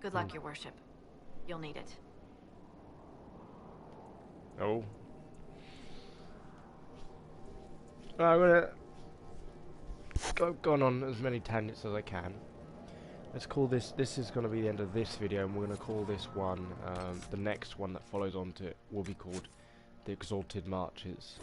Good luck, Your Worship. You'll need it. Oh. I'm gonna go on as many tangents as I can. Let's call this is going to be the end of this video, and we're going to call this one, the next one that follows on to it will be called the Exalted Marshes.